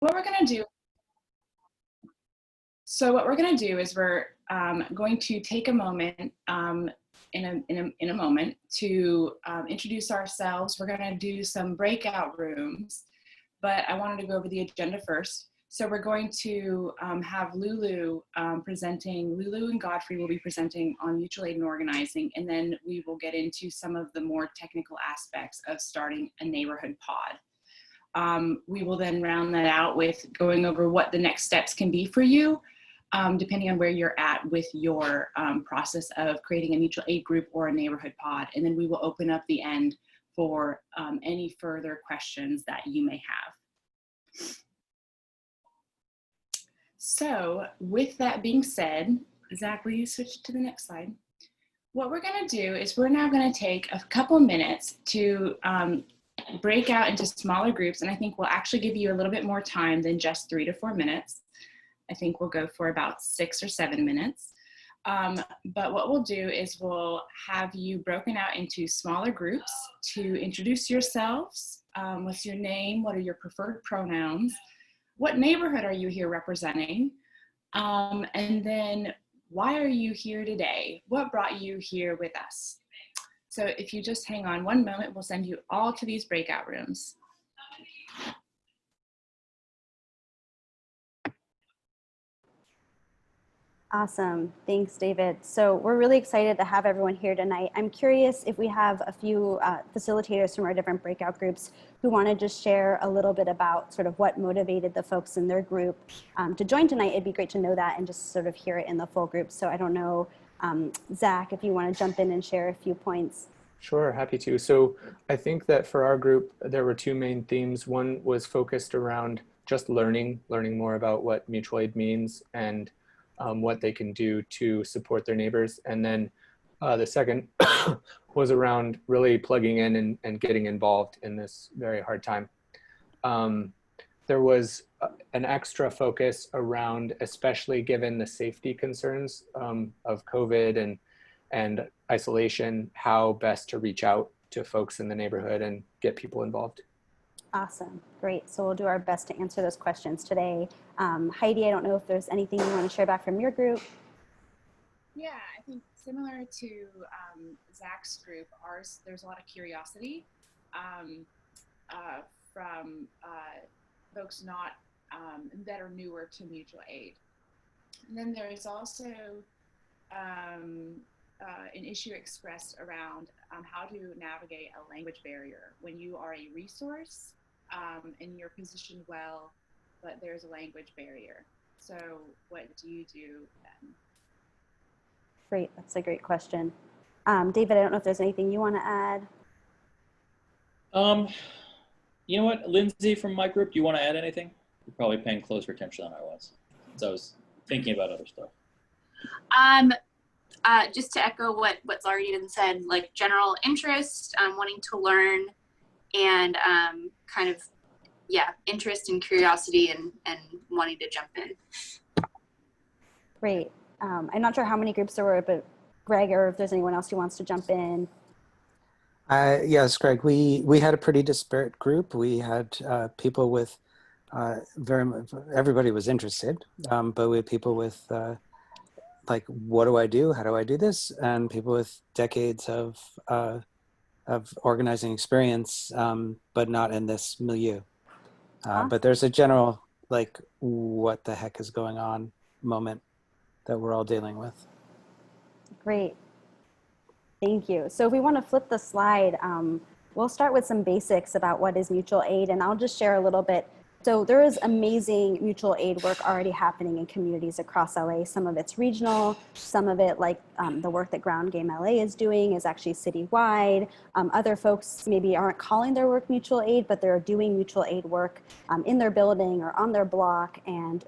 what we're going to do is we're going to take a moment in a moment to introduce ourselves. We're going to do some breakout rooms, but I wanted to go over the agenda first. So we're going to have Lulu presenting. Lulu and Godfrey will be presenting on mutual aid and organizing, and then we will get into some of the more technical aspects of starting a neighborhood pod. We will then round that out with going over what the next steps can be for you, depending on where you're at with your process of creating a mutual aid group or a neighborhood pod. And then we will open up the end for any further questions that you may have. So with that being said, Zach, will you switch to the next slide? What we're going to do is we're now going to take a couple minutes to break out into smaller groups. And I think we'll actually give you a little bit more time than just 3 to 4 minutes. I think we'll go for about 6 or 7 minutes. But what we'll do is we'll have you broken out into smaller groups to introduce yourselves. What's your name? What are your preferred pronouns? What neighborhood are you here representing? And then why are you here today? What brought you here with us? So if you just hang on one moment, we'll send you all to these breakout rooms. Awesome. Thanks, David. So we're really excited to have everyone here tonight. I'm curious if we have a few facilitators from our different breakout groups who want to just share a little bit about sort of what motivated the folks in their group to join tonight. It'd be great to know that and just sort of hear it in the full group. So I don't know, Zach, if you want to jump in and share a few points. Sure, happy to. So I think that for our group, there were 2 main themes. One was focused around just learning more about what mutual aid means and what they can do to support their neighbors. And then the second was around really plugging in and getting involved in this very hard time. There was an extra focus around, especially given the safety concerns of COVID and isolation, how best to reach out to folks in the neighborhood and get people involved. Awesome, great. So we'll do our best to answer those questions today. Heidi, I don't know if there's anything you want to share back from your group. Yeah, I think similar to Zach's group, ours, there's a lot of curiosity from folks not that are newer to mutual aid. And then there is also an issue expressed around how to navigate a language barrier when you are a resource and you're positioned well, but there's a language barrier. So what do you do then? Great, that's a great question. David, I don't know if there's anything you want to add. You know what, Lindsay from my group, do you want to add anything? You're probably paying closer attention than I was. So I was thinking about other stuff. Just to echo what's already been said, like general interest, wanting to learn, and kind of, yeah, interest and curiosity and wanting to jump in. Great. I'm not sure how many groups there were, but Greg, or if there's anyone else who wants to jump in. Yes, Greg, we had a pretty disparate group. We had people with everybody was interested, but we had people with like, what do I do? How do I do this? And people with decades of organizing experience, but not in this milieu. But there's a general, like, what the heck is going on moment that we're all dealing with. Great. Thank you. So if we want to flip the slide, we'll start with some basics about what is mutual aid, and I'll just share a little bit. So there is amazing mutual aid work already happening in communities across LA. Some of it's regional, some of it, like the work that Ground Game LA is doing, is actually citywide. Other folks maybe aren't calling their work mutual aid, but they're doing mutual aid work in their building or on their block. And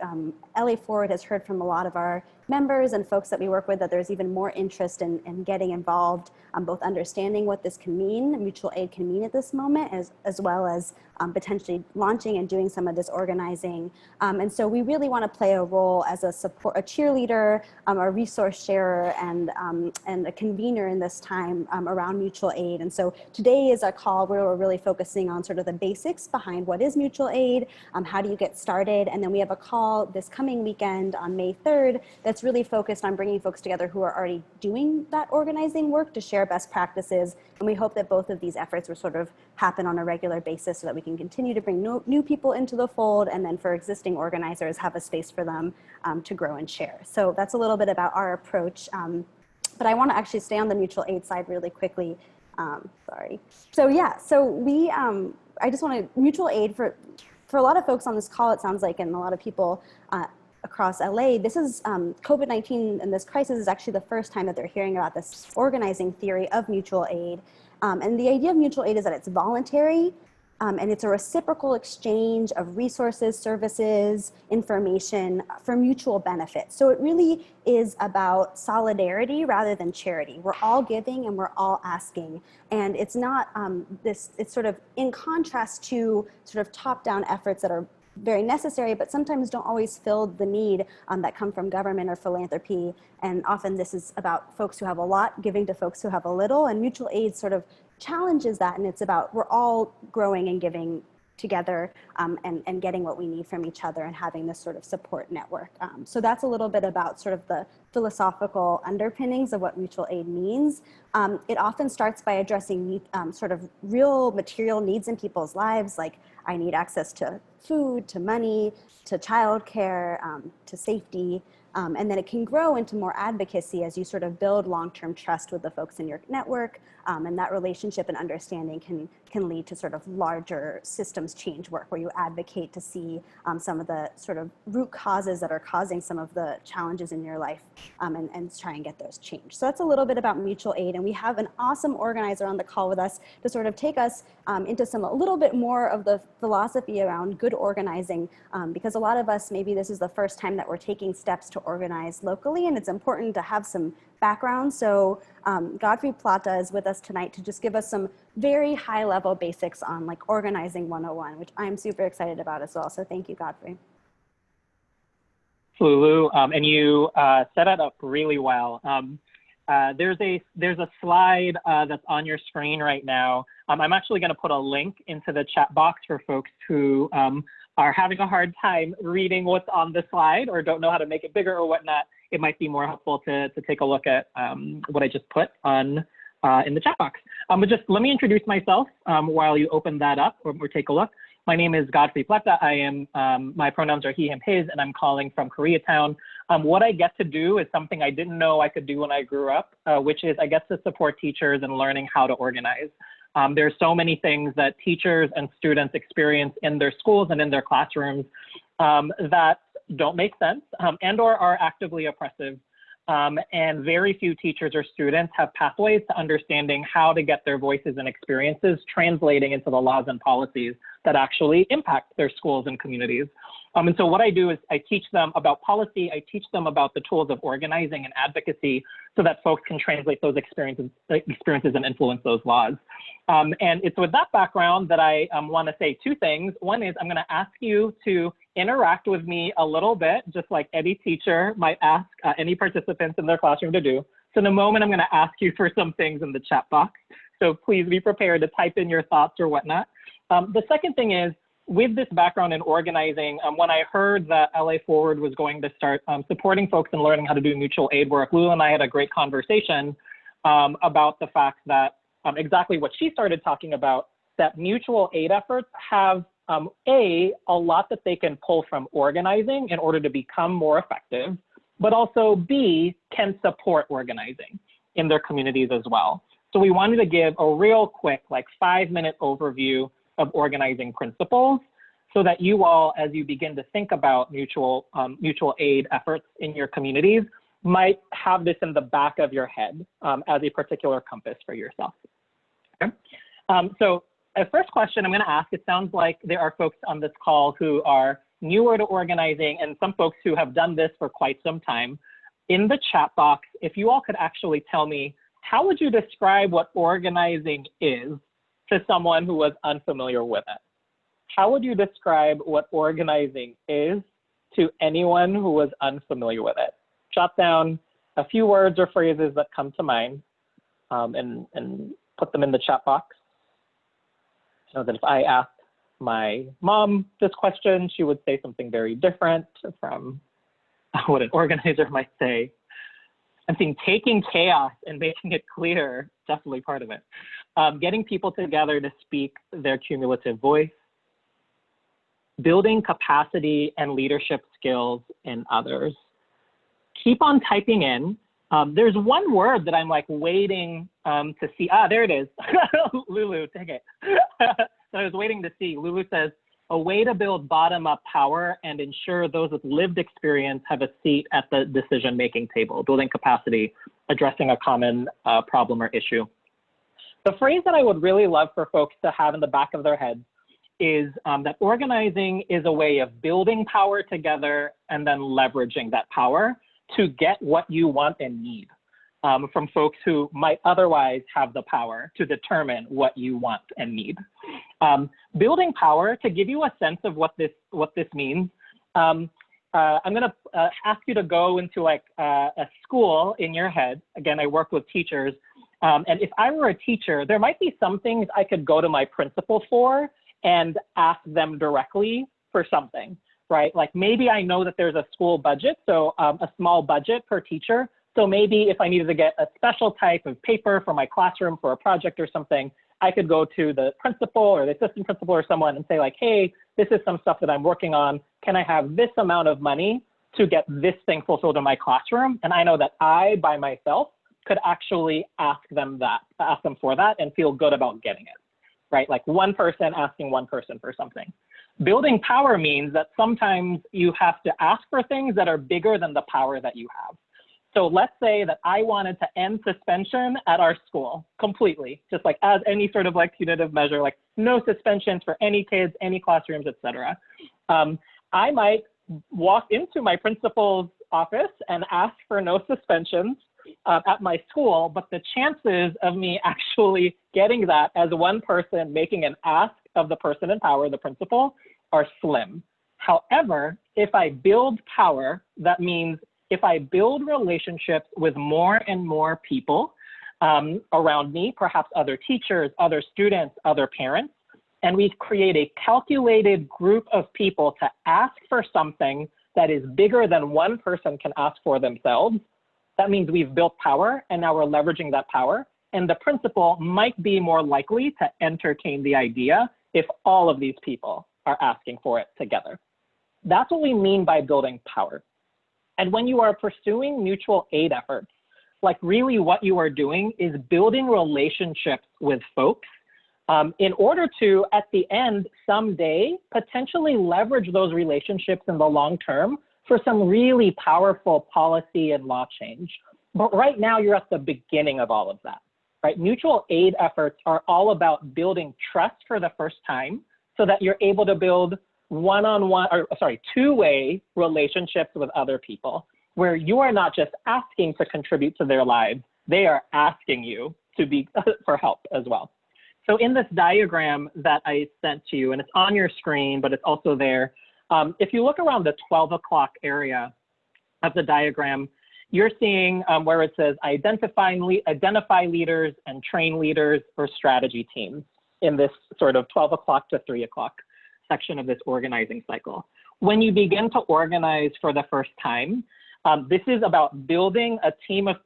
LA Forward has heard from a lot of our members and folks that we work with that there's even more interest in getting involved, both understanding what this can mean, mutual aid can mean at this moment, as well as potentially launching and doing some some of this organizing. And so we really want to play a role as a cheerleader, a resource sharer, and a convener in this time around mutual aid. And so today is a call where we're really focusing on sort of the basics behind what is mutual aid, how do you get started, and then we have a call this coming weekend on May 3rd that's really focused on bringing folks together who are already doing that organizing work to share best practices. And we hope that both of these efforts will sort of happen on a regular basis so that we can continue to bring new people into the fold, and then for existing organizers have a space for them to grow and share. So that's a little bit about our approach. But I want to actually stay on the mutual aid side really quickly. Sorry. So yeah, so we, I just want to, mutual aid for a lot of folks on this call, it sounds like, and a lot of people across LA, this is COVID-19 and this crisis is actually the first time that they're hearing about this organizing theory of mutual aid. And the idea of mutual aid is that it's voluntary, and it's a reciprocal exchange of resources, services, information for mutual benefit. So it really is about solidarity rather than charity. We're all giving and we're all asking. And it's not it's sort of in contrast to sort of top-down efforts that are very necessary, but sometimes don't always fill the need that come from government or philanthropy. And often this is about folks who have a lot giving to folks who have a little, and mutual aid sort of challenges that. And it's about, we're all growing and giving together and getting what we need from each other and having this sort of support network. So that's a little bit about sort of the philosophical underpinnings of what mutual aid means. It often starts by addressing sort of real material needs in people's lives, like I need access to food, to money, to childcare, to safety. And then it can grow into more advocacy as you sort of build long-term trust with the folks in your network. And that relationship and understanding can lead to sort of larger systems change work where you advocate to see some of the sort of root causes that are causing some of the challenges in your life and try and get those changed. So that's a little bit about mutual aid. And we have an awesome organizer on the call with us to sort of take us into a little bit more of the philosophy around good organizing, because a lot of us, maybe this is the first time that we're taking steps to organize locally, and it's important to have some background. So Godfrey Plata is with us tonight to just give us some very high level basics on like organizing 101, which I'm super excited about as well. So thank you, Godfrey. Lulu, and you set it up really well. There's a slide that's on your screen right now. I'm actually going to put a link into the chat box for folks who are having a hard time reading what's on the slide or don't know how to make it bigger or whatnot. It might be more helpful to take a look at what I just put on in the chat box. But just let me introduce myself while you open that up or take a look. My name is Godfrey Plata. I am, my pronouns are he, him, his, and I'm calling from Koreatown. What I get to do is something I didn't know I could do when I grew up, which is I get to support teachers in learning how to organize. There's so many things that teachers and students experience in their schools and in their classrooms that don't make sense and or are actively oppressive. And very few teachers or students have pathways to understanding how to get their voices and experiences translating into the laws and policies that actually impact their schools and communities. And so what I do is I teach them about policy, I teach them about the tools of organizing and advocacy so that folks can translate those experiences and influence those laws. And it's with that background that I want to say two things. One is I'm going to ask you to interact with me a little bit, just like any teacher might ask any participants in their classroom to do. So in a moment, I'm going to ask you for some things in the chat box. So please be prepared to type in your thoughts or whatnot. The second thing is, with this background in organizing, when I heard that LA Forward was going to start supporting folks in learning how to do mutual aid work, Lulu and I had a great conversation about the fact that exactly what she started talking about, that mutual aid efforts have a lot that they can pull from organizing in order to become more effective, but also B, can support organizing in their communities as well. So we wanted to give a real quick, like 5-minute overview of organizing principles so that you all, as you begin to think about mutual aid efforts in your communities, might have this in the back of your head as a particular compass for yourself. Okay? So a first question I'm going to ask, it sounds like there are folks on this call who are newer to organizing and some folks who have done this for quite some time. In the chat box, if you all could actually tell me, how would you describe what organizing is to someone who was unfamiliar with it? how would you describe what organizing is to anyone who was unfamiliar with it? Jot down a few words or phrases that come to mind, and put them in the chat box. So that if I asked my mom this question, she would say something very different from what an organizer might say. I think taking chaos and making it clear, definitely part of it. Getting people together to speak their cumulative voice. Building capacity and leadership skills in others. Keep on typing in. There's one word that I'm like waiting to see. Ah, there it is. Lulu, take it. So I was waiting to see. Lulu says, a way to build bottom-up power and ensure those with lived experience have a seat at the decision-making table, building capacity, addressing a common problem or issue. The phrase that I would really love for folks to have in the back of their heads is that organizing is a way of building power together and then leveraging that power to get what you want and need from folks who might otherwise have the power to determine what you want and need. Building power, to give you a sense of what this means, I'm gonna ask you to go into like a school in your head. Again, I work with teachers. And if I were a teacher, there might be some things I could go to my principal for and ask them directly for something, right? Like maybe I know that there's a school budget, so a small budget per teacher. So maybe if I needed to get a special type of paper for my classroom for a project or something, I could go to the principal or the assistant principal or someone and say like, hey, this is some stuff that I'm working on. Can I have this amount of money to get this thing fulfilled in my classroom? And I know that I, by myself, could actually ask them for that and feel good about getting it, right? Like one person asking one person for something. Building power means that sometimes you have to ask for things that are bigger than the power that you have. So let's say that I wanted to end suspension at our school completely, just like as any sort of like punitive measure, like no suspensions for any kids, any classrooms, etc. I might walk into my principal's office and ask for no suspensions at my school, but the chances of me actually getting that as one person making an ask of the person in power, the principal, are slim. However, if I build power, that means if I build relationships with more and more people around me, perhaps other teachers, other students, other parents, and we create a calculated group of people to ask for something that is bigger than one person can ask for themselves, that means we've built power and now we're leveraging that power. And the principal might be more likely to entertain the idea if all of these people are asking for it together. That's what we mean by building power. And when you are pursuing mutual aid efforts, like really what you are doing is building relationships with folks in order to, at the end, someday, potentially leverage those relationships in the long term for some really powerful policy and law change. But right now, you're at the beginning of all of that, right? Mutual aid efforts are all about building trust for the first time so that you're able to build two-way relationships with other people, where you are not just asking to contribute to their lives, they are asking you to be for help as well. So in this diagram that I sent to you, and it's on your screen, but it's also there, if you look around the 12 o'clock area of the diagram, you're seeing where it says identify leaders and train leaders for strategy teams in this sort of 12 o'clock to 3 o'clock section of this organizing cycle. When you begin to organize for the first time, this is about building a team of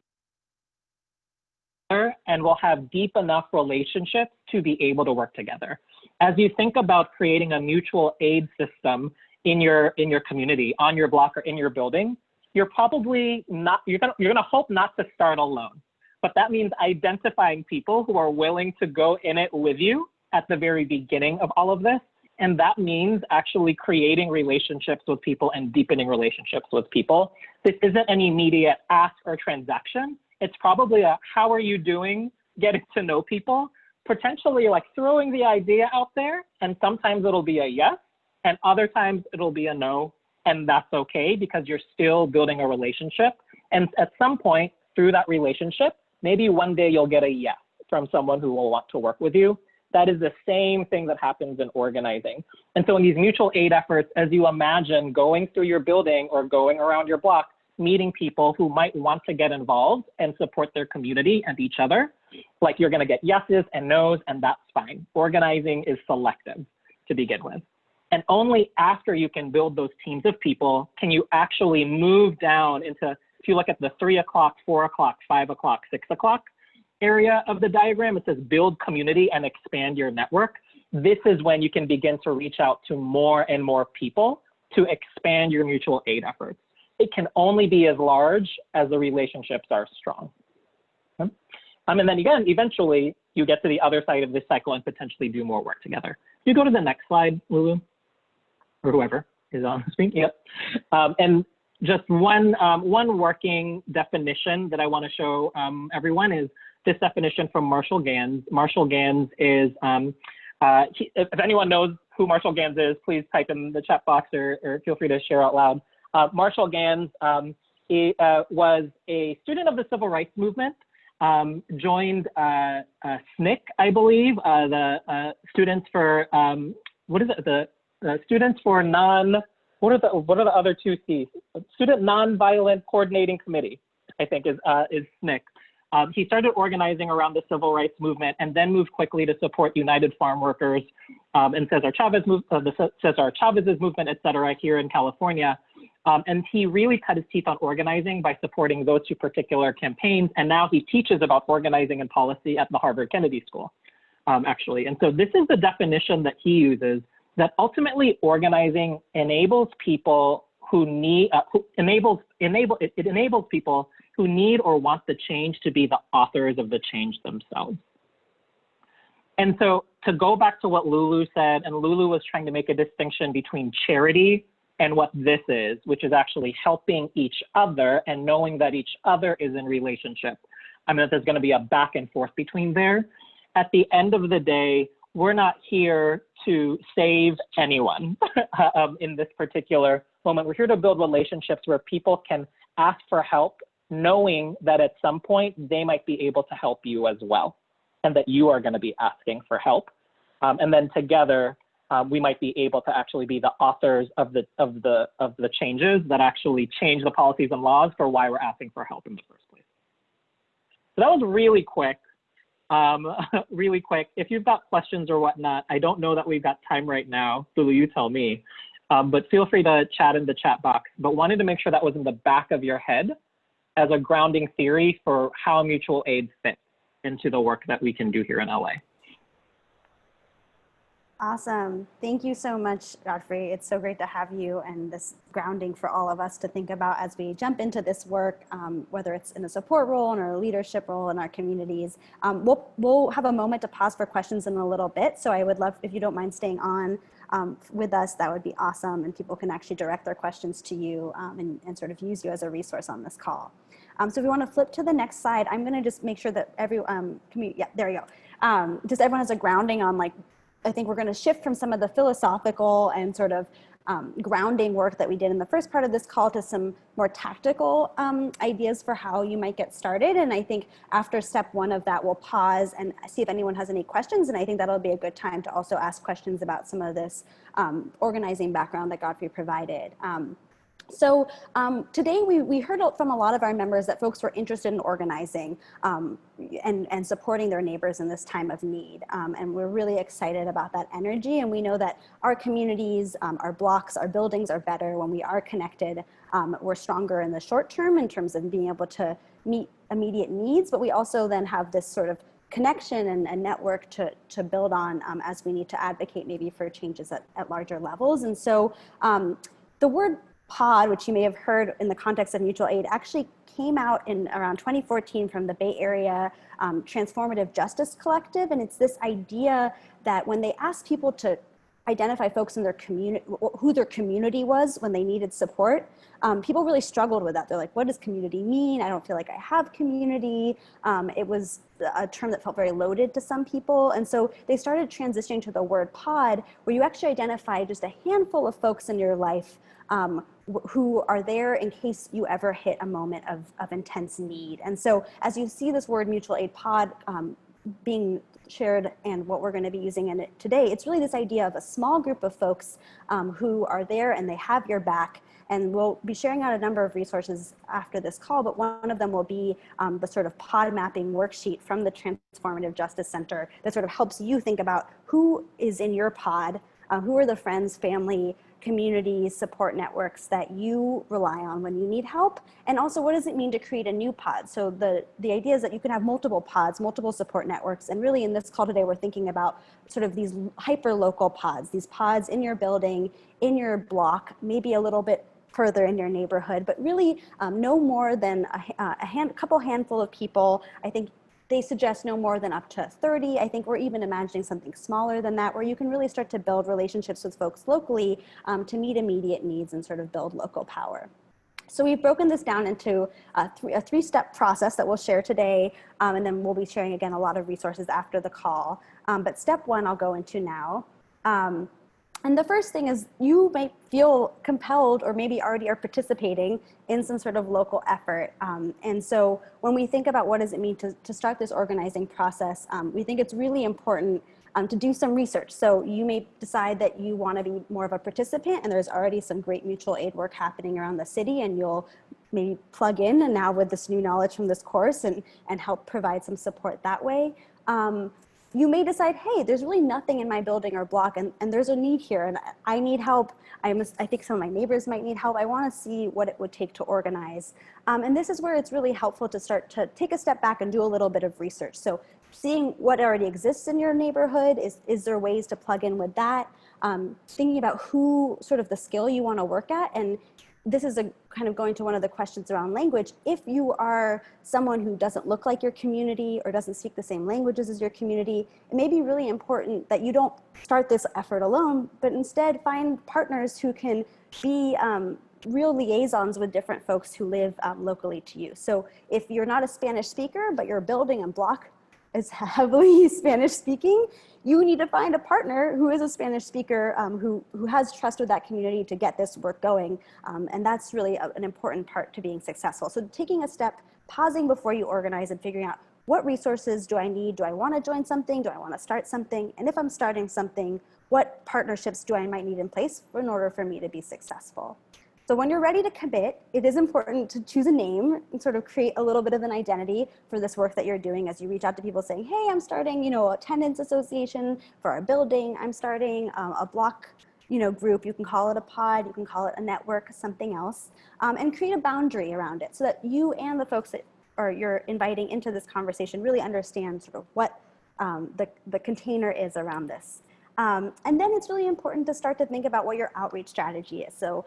and will have deep enough relationships to be able to work together. As you think about creating a mutual aid system in your community, on your block or in your building, you're probably not, you're gonna hope not to start alone. But that means identifying people who are willing to go in it with you at the very beginning of all of this. And that means actually creating relationships with people and deepening relationships with people. This isn't an immediate ask or transaction. It's probably a how are you doing, getting to know people, potentially like throwing the idea out there. And sometimes it'll be a yes, and other times it'll be a no. And that's okay because you're still building a relationship. And at some point through that relationship, maybe one day you'll get a yes from someone who will want to work with you. That is the same thing that happens in organizing. And so in these mutual aid efforts, as you imagine going through your building or going around your block, meeting people who might want to get involved and support their community and each other, like you're going to get yeses and nos, and that's fine. Organizing is selective to begin with. And only after you can build those teams of people can you actually move down into, if you look at the 3 o'clock, 4 o'clock, 5 o'clock, 6 o'clock area of the diagram, it says build community and expand your network. This is when you can begin to reach out to more and more people to expand your mutual aid efforts. It can only be as large as the relationships are strong. Okay? And then again, eventually you get to the other side of this cycle and potentially do more work together. You go to the next slide, Lulu, or whoever is on the screen. Yep. And just one working definition that I want to show everyone is this definition from Marshall Gans. Marshall Gans is, if anyone knows who Marshall Gans is, please type in the chat box or feel free to share out loud. Marshall Gans was a student of the Civil Rights Movement, joined SNCC, I believe, the Students for, what is it, the Students for what are the other two C's? Student Nonviolent Coordinating Committee, I think is SNCC. He started organizing around the Civil Rights Movement and then moved quickly to support United Farm Workers and Cesar Chavez's movement, et cetera, here in California. And he really cut his teeth on organizing by supporting those two particular campaigns. And now he teaches about organizing and policy at the Harvard Kennedy School, actually. And so this is the definition that he uses, that ultimately organizing enables people who need, it enables people who need or want the change to be the authors of the change themselves. And so to go back to what Lulu said, and Lulu was trying to make a distinction between charity and what this is, which is actually helping each other and knowing that each other is in relationship. I mean, there's gonna be a back and forth between there. At the end of the day, we're not here to save anyone in this particular moment. We're here to build relationships where people can ask for help, knowing that at some point they might be able to help you as well, and that you are going to be asking for help. And then together, we might be able to actually be the authors of the changes that actually change the policies and laws for why we're asking for help in the first place. So that was really quick. Really quick. If you've got questions or whatnot, I don't know that we've got time right now. Lulu, you tell me. But feel free to chat in the chat box. But wanted to make sure that was in the back of your head as a grounding theory for how mutual aid fits into the work that we can do here in LA. Awesome. Thank you so much, Godfrey. It's so great to have you and this grounding for all of us to think about as we jump into this work, whether it's in a support role or a leadership role in our communities. We'll have a moment to pause for questions in a little bit. So I would love, if you don't mind staying on with us, that would be awesome. And people can actually direct their questions to you and sort of use you as a resource on this call. So if we want to flip to the next slide, I'm going to just make sure that yeah, there you go. Just everyone has a grounding on, like, I think we're going to shift from some of the philosophical and sort of grounding work that we did in the first part of this call to some more tactical ideas for how you might get started. And I think after step one of that, we'll pause and see if anyone has any questions. And I think that'll be a good time to also ask questions about some of this organizing background that Godfrey provided. So today we heard from a lot of our members that folks were interested in organizing and supporting their neighbors in this time of need. And we're really excited about that energy. And we know that our communities, our blocks, our buildings are better when we are connected. We're stronger in the short term in terms of being able to meet immediate needs, but we also then have this sort of connection and network to build on as we need to advocate maybe for changes at larger levels. And so the word pod, which you may have heard in the context of mutual aid, actually came out in around 2014 from the Bay Area Transformative Justice Collective. And it's this idea that when they asked people to identify folks in their community, who their community was when they needed support, people really struggled with that. They're like, what does community mean? I don't feel like I have community. It was a term that felt very loaded to some people. And so they started transitioning to the word pod, where you actually identify just a handful of folks in your life who are there in case you ever hit a moment of intense need. And so as you see this word mutual aid pod being shared and what we're going to be using in it today, it's really this idea of a small group of folks who are there and they have your back. And we'll be sharing out a number of resources after this call, but one of them will be the sort of pod mapping worksheet from the Transformative Justice Center that sort of helps you think about who is in your pod, who are the friends, family, community support networks that you rely on when you need help, and also what does it mean to create a new pod. So the idea is that you can have multiple pods, multiple support networks, and really in this call today we're thinking about sort of these hyper local pods, these pods in your building, in your block, maybe a little bit further in your neighborhood, but really no more than a couple handful of people. I think they suggest no more than up to 30. I think we're even imagining something smaller than that, where you can really start to build relationships with folks locally to meet immediate needs and sort of build local power. So we've broken this down into a three-step process that we'll share today, and then we'll be sharing again a lot of resources after the call. But step one I'll go into now. And the first thing is you might feel compelled or maybe already are participating in some sort of local effort. And so when we think about what does it mean to start this organizing process, we think it's really important to do some research. So you may decide that you want to be more of a participant and there's already some great mutual aid work happening around the city and you'll maybe plug in and now with this new knowledge from this course and help provide some support that way. You may decide, hey, there's really nothing in my building or block and there's a need here and I need help. I think some of my neighbors might need help. I want to see what it would take to organize. And this is where it's really helpful to start to take a step back and do a little bit of research. So seeing what already exists in your neighborhood, is there ways to plug in with that? Thinking about who sort of the skill you want to work at. And this is kind of going to one of the questions around language. If you are someone who doesn't look like your community or doesn't speak the same languages as your community, it may be really important that you don't start this effort alone, but instead find partners who can be real liaisons with different folks who live locally to you. So if you're not a Spanish speaker, but your building and block is heavily Spanish speaking, you need to find a partner who is a Spanish speaker who has trust with that community to get this work going. And that's really an important part to being successful. So taking a step, pausing before you organize and figuring out what resources do I need? Do I want to join something? Do I want to start something? And if I'm starting something, what partnerships do I might need in place in order for me to be successful? So when you're ready to commit, it is important to choose a name and sort of create a little bit of an identity for this work that you're doing as you reach out to people saying, hey, I'm starting, a tenants association for our building. I'm starting a block, group. You can call it a pod, you can call it a network, something else, and create a boundary around it so that you and the folks that you're inviting into this conversation really understand sort of what the container is around this. And then it's really important to start to think about what your outreach strategy is. So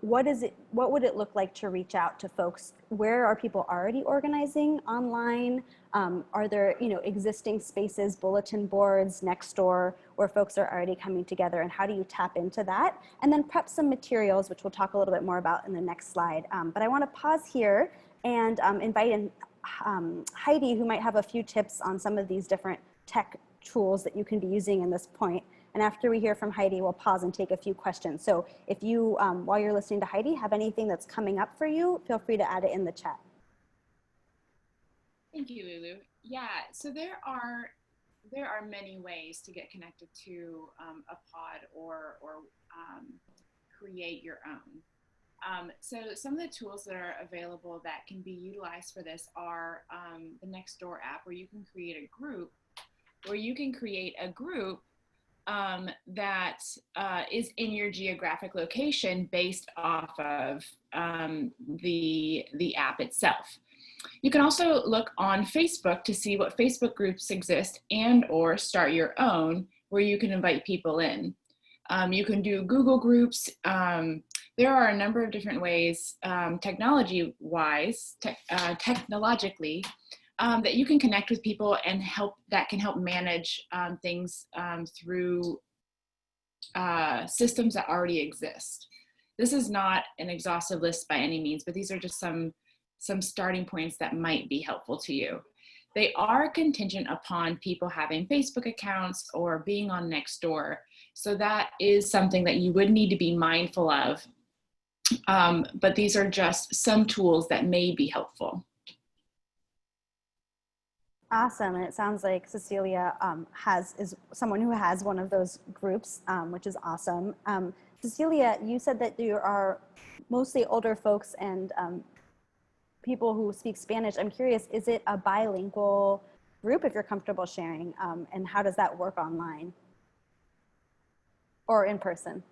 what would it look like to reach out to folks? Where are people already organizing online? Are there existing spaces, bulletin boards, next door, where folks are already coming together, and how do you tap into that? And then prep some materials, which we'll talk a little bit more about in the next slide. But I want to pause here and invite in Heidi, who might have a few tips on some of these different tech tools that you can be using in this point. And after we hear from Heidi, we'll pause and take a few questions. So if you, while you're listening to Heidi, have anything that's coming up for you, feel free to add it in the chat. Thank you, Lulu. Yeah, so there are many ways to get connected to a pod or create your own. So some of the tools that are available that can be utilized for this are the Nextdoor app, where you can create a group that is in your geographic location based off of the app itself. You can also look on Facebook to see what Facebook groups exist and or start your own where you can invite people in. You can do Google groups. There are a number of different ways, technologically, that you can connect with people and that can help manage things through systems that already exist. This is not an exhaustive list by any means, but these are just some starting points that might be helpful to you. They are contingent upon people having Facebook accounts or being on Nextdoor. So that is something that you would need to be mindful of. But these are just some tools that may be helpful. Awesome, and it sounds like Cecilia is someone who has one of those groups, which is awesome. Cecilia, you said that you are mostly older folks and people who speak Spanish. I'm curious, is it a bilingual group, if you're comfortable sharing, and how does that work online or in person?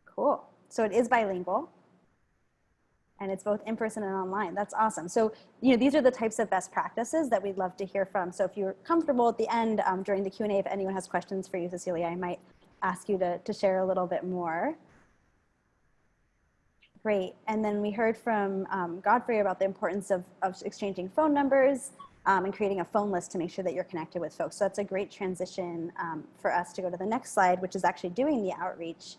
Cool. So it is bilingual. And it's both in person and online. That's awesome. So, these are the types of best practices that we'd love to hear from. So if you're comfortable at the end during the Q&A, if anyone has questions for you, Cecilia, I might ask you to share a little bit more. Great. And then we heard from Godfrey about the importance of exchanging phone numbers and creating a phone list to make sure that you're connected with folks. So that's a great transition for us to go to the next slide, which is actually doing the outreach.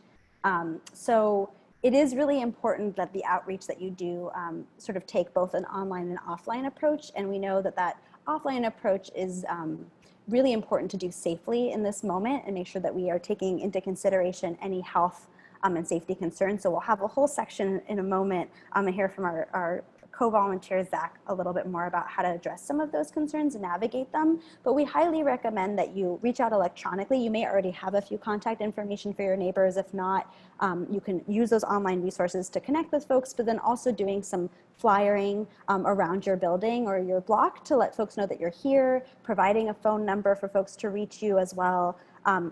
So it is really important that the outreach that you do sort of take both an online and offline approach. And we know that that offline approach is really important to do safely in this moment and make sure that we are taking into consideration any health and safety concerns. So we'll have a whole section in a moment and hear from our co-volunteer, Zach, a little bit more about how to address some of those concerns and navigate them. But we highly recommend that you reach out electronically. You may already have a few contact information for your neighbors. If not, you can use those online resources to connect with folks, but then also doing some flyering around your building or your block to let folks know that you're here, providing a phone number for folks to reach you as well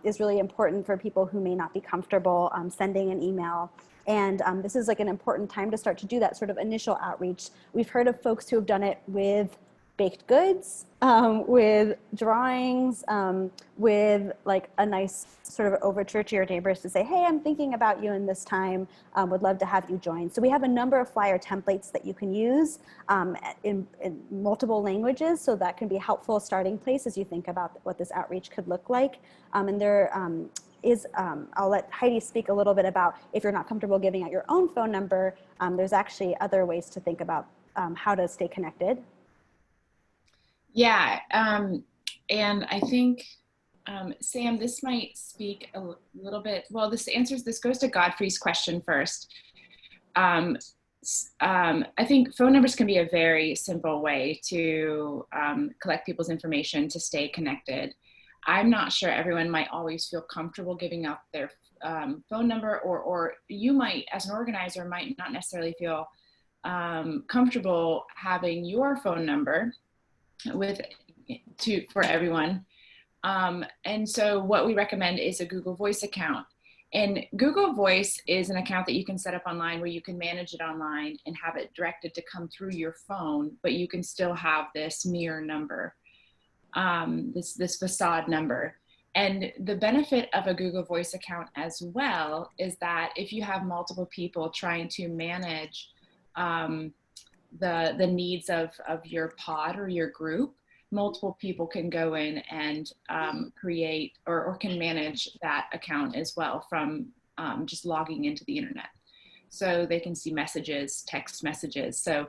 is really important for people who may not be comfortable sending an email. And this is like an important time to start to do that sort of initial outreach. We've heard of folks who have done it with baked goods, with drawings, with like a nice sort of overture to your neighbors to say, hey, I'm thinking about you in this time, would love to have you join. So we have a number of flyer templates that you can use in multiple languages, so that can be a helpful starting place as you think about what this outreach could look like. And there I'll let Heidi speak a little bit about if you're not comfortable giving out your own phone number, there's actually other ways to think about how to stay connected. Yeah, and I think, Sam, this might speak a little bit, well, this goes to Godfrey's question first. I think phone numbers can be a very simple way to collect people's information to stay connected. I'm not sure everyone might always feel comfortable giving out their phone number, or you might, as an organizer, might not necessarily feel comfortable having your phone number for everyone. And so what we recommend is a Google Voice account. And Google Voice is an account that you can set up online where you can manage it online and have it directed to come through your phone, but you can still have this mirror number, this facade number. And the benefit of a Google Voice account as well is that if you have multiple people trying to manage the needs of your pod or your group, multiple people can go in and create or can manage that account as well from just logging into the internet. So they can see messages, text messages. So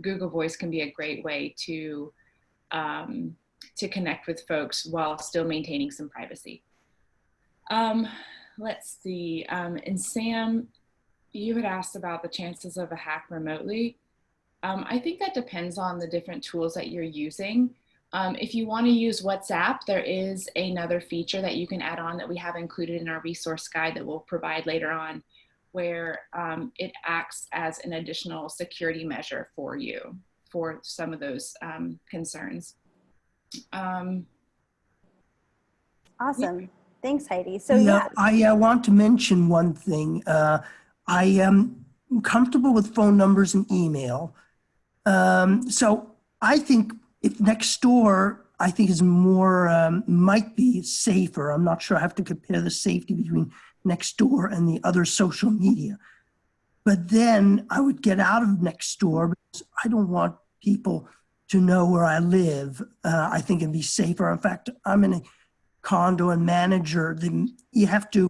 Google Voice can be a great way to connect with folks while still maintaining some privacy. Let's see, and Sam, you had asked about the chances of a hack remotely. I think that depends on the different tools that you're using. If you want to use WhatsApp, there is another feature that you can add on that we have included in our resource guide that we'll provide later on, where it acts as an additional security measure for you for some of those concerns. Awesome. Yeah. Thanks, Heidi. So I want to mention one thing. I am comfortable with phone numbers and email. So I think if Nextdoor, I think is more, might be safer. I'm not sure. I have to compare the safety between Nextdoor and the other social media. But then I would get out of Nextdoor because I don't want people to know where I live. I think it'd be safer. In fact, I'm in a condo and manager. Then you have to,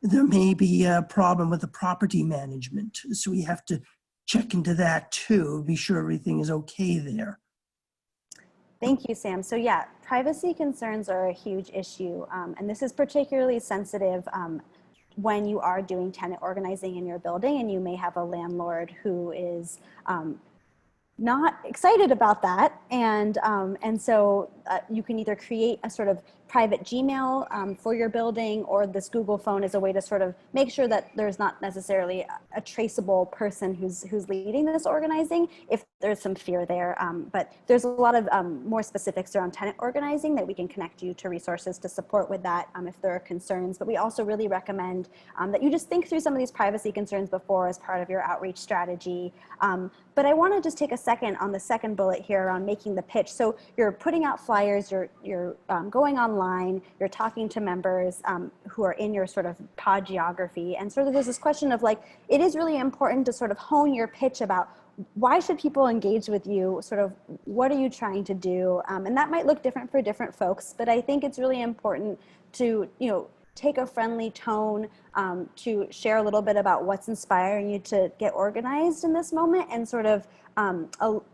there may be a problem with the property management. So we have to check into that too, be sure everything is okay there. Thank you, Sam. So yeah, privacy concerns are a huge issue. And this is particularly sensitive when you are doing tenant organizing in your building, and you may have a landlord who is not excited about that. And so you can either create a sort of private Gmail for your building, or this Google phone is a way to sort of make sure that there's not necessarily a traceable person who's leading this organizing if there's some fear there. But there's a lot of more specifics around tenant organizing that we can connect you to resources to support with that if there are concerns. But we also really recommend that you just think through some of these privacy concerns before as part of your outreach strategy. But I want to just take a second on the second bullet here around making the pitch. So you're putting out flyers, you're going online, you're talking to members who are in your sort of pod geography. And sort of there's this question of like, it is really important to sort of hone your pitch about why should people engage with you? Sort of what are you trying to do? And that might look different for different folks, but I think it's really important to, take a friendly tone, to share a little bit about what's inspiring you to get organized in this moment, and sort of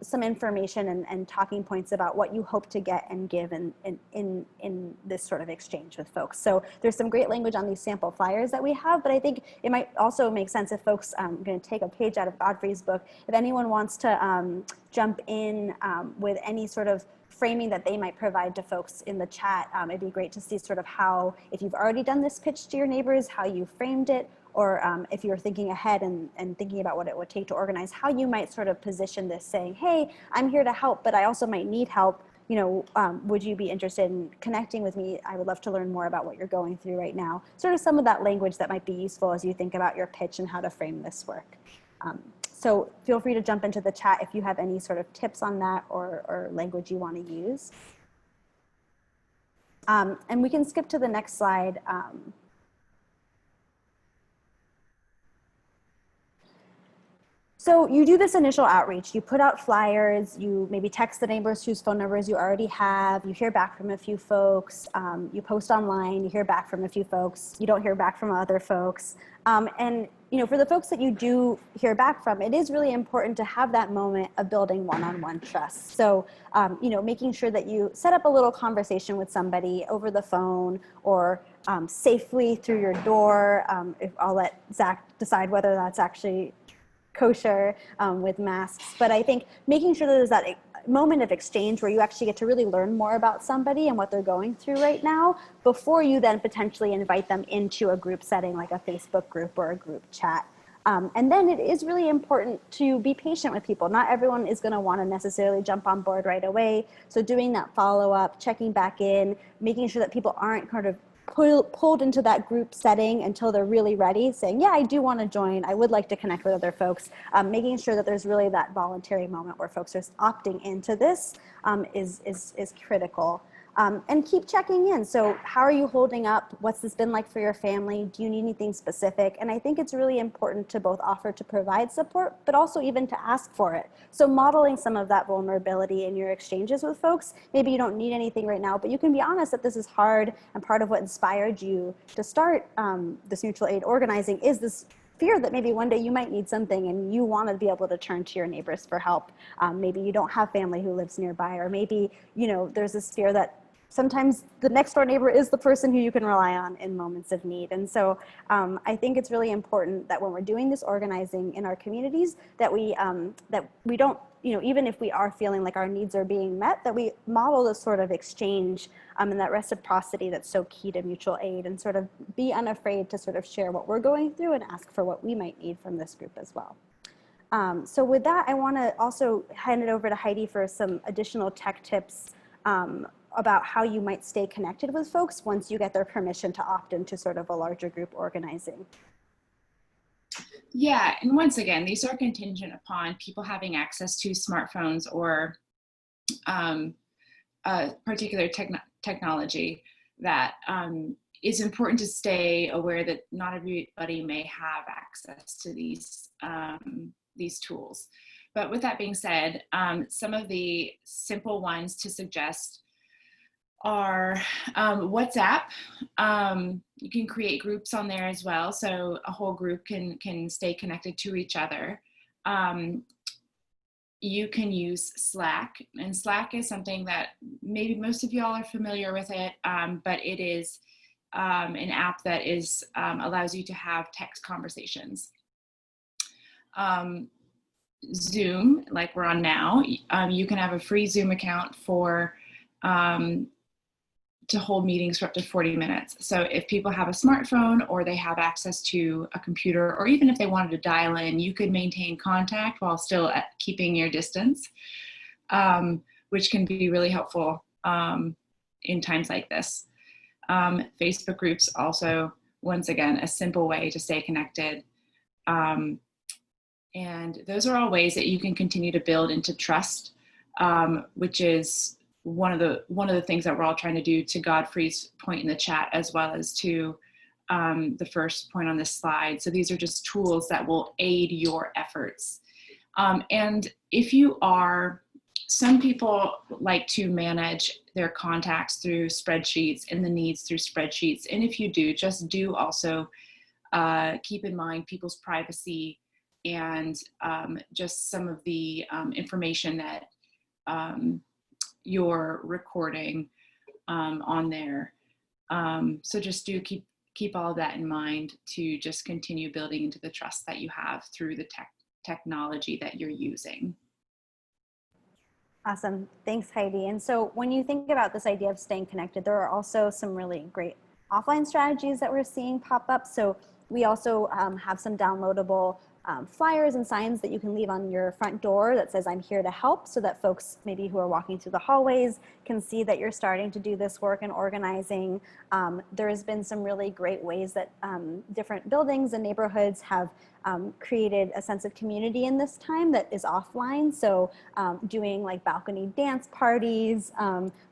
some information and talking points about what you hope to get and give in this sort of exchange with folks. So there's some great language on these sample flyers that we have, but I think it might also make sense if folks, I'm going to take a page out of Godfrey's book, if anyone wants to jump in with any sort of framing that they might provide to folks in the chat. It'd be great to see sort of how, if you've already done this pitch to your neighbors, how you framed it, or if you're thinking ahead and thinking about what it would take to organize, how you might sort of position this, saying, hey, I'm here to help, but I also might need help. Would you be interested in connecting with me? I would love to learn more about what you're going through right now. Sort of some of that language that might be useful as you think about your pitch and how to frame this work. So feel free to jump into the chat if you have any sort of tips on that or language you want to use. And we can skip to the next slide. So you do this initial outreach, you put out flyers, you maybe text the neighbors whose phone numbers you already have, you hear back from a few folks, you post online, you hear back from a few folks, you don't hear back from other folks. And for the folks that you do hear back from, it is really important to have that moment of building one-on-one trust. So, making sure that you set up a little conversation with somebody over the phone or safely through your door. I'll let Zach decide whether that's actually kosher with masks, but I think making sure that there's that moment of exchange where you actually get to really learn more about somebody and what they're going through right now before you then potentially invite them into a group setting like a Facebook group or a group chat. And then it is really important to be patient with people. Not everyone is going to want to necessarily jump on board right away. So doing that follow-up, checking back in, making sure that people aren't kind of pulled into that group setting until they're really ready, saying, yeah, I do want to join. I would like to connect with other folks. Making sure that there's really that voluntary moment where folks are opting into this is critical. And keep checking in. So how are you holding up? What's this been like for your family? Do you need anything specific? And I think it's really important to both offer to provide support, but also even to ask for it. So modeling some of that vulnerability in your exchanges with folks. Maybe you don't need anything right now, but you can be honest that this is hard, and part of what inspired you to start this mutual aid organizing is this fear that maybe one day you might need something and you want to be able to turn to your neighbors for help. Maybe you don't have family who lives nearby, or maybe there's this fear that sometimes the next door neighbor is the person who you can rely on in moments of need. And so I think it's really important that when we're doing this organizing in our communities, that we don't, even if we are feeling like our needs are being met, that we model this sort of exchange and that reciprocity that's so key to mutual aid, and sort of be unafraid to sort of share what we're going through and ask for what we might need from this group as well. So with that, I want to also hand it over to Heidi for some additional tech tips about how you might stay connected with folks once you get their permission to opt into sort of a larger group organizing. Yeah, and once again, these are contingent upon people having access to smartphones or particular technology. That is important to stay aware that not everybody may have access to these tools. But with that being said, some of the simple ones to suggest are WhatsApp. You can create groups on there as well, so a whole group can stay connected to each other. You can use Slack, and Slack is something that maybe most of y'all are familiar with it, but it is an app that is allows you to have text conversations. Zoom, like we're on now, you can have a free Zoom account for to hold meetings for up to 40 minutes. So if people have a smartphone or they have access to a computer, or even if they wanted to dial in, you could maintain contact while still keeping your distance, which can be really helpful in times like this. Facebook groups also, once again, a simple way to stay connected. And those are all ways that you can continue to build into trust, which is one of the things that we're all trying to do, to Godfrey's point in the chat, as well as to the first point on this slide. So these are just tools that will aid your efforts. And if you are, some people like to manage their contacts through spreadsheets and the needs through spreadsheets. And if you do, just do also keep in mind people's privacy and just some of the information that you're recording on there. So just do keep all of that in mind to just continue building into the trust that you have through the technology that you're using. Awesome. Thanks, Heidi. And so when you think about this idea of staying connected, there are also some really great offline strategies that we're seeing pop up. So we also have some downloadable flyers and signs that you can leave on your front door that says, "I'm here to help," so that folks maybe who are walking through the hallways can see that you're starting to do this work and organizing. There has been some really great ways that different buildings and neighborhoods have created a sense of community in this time that is offline. So doing like balcony dance parties,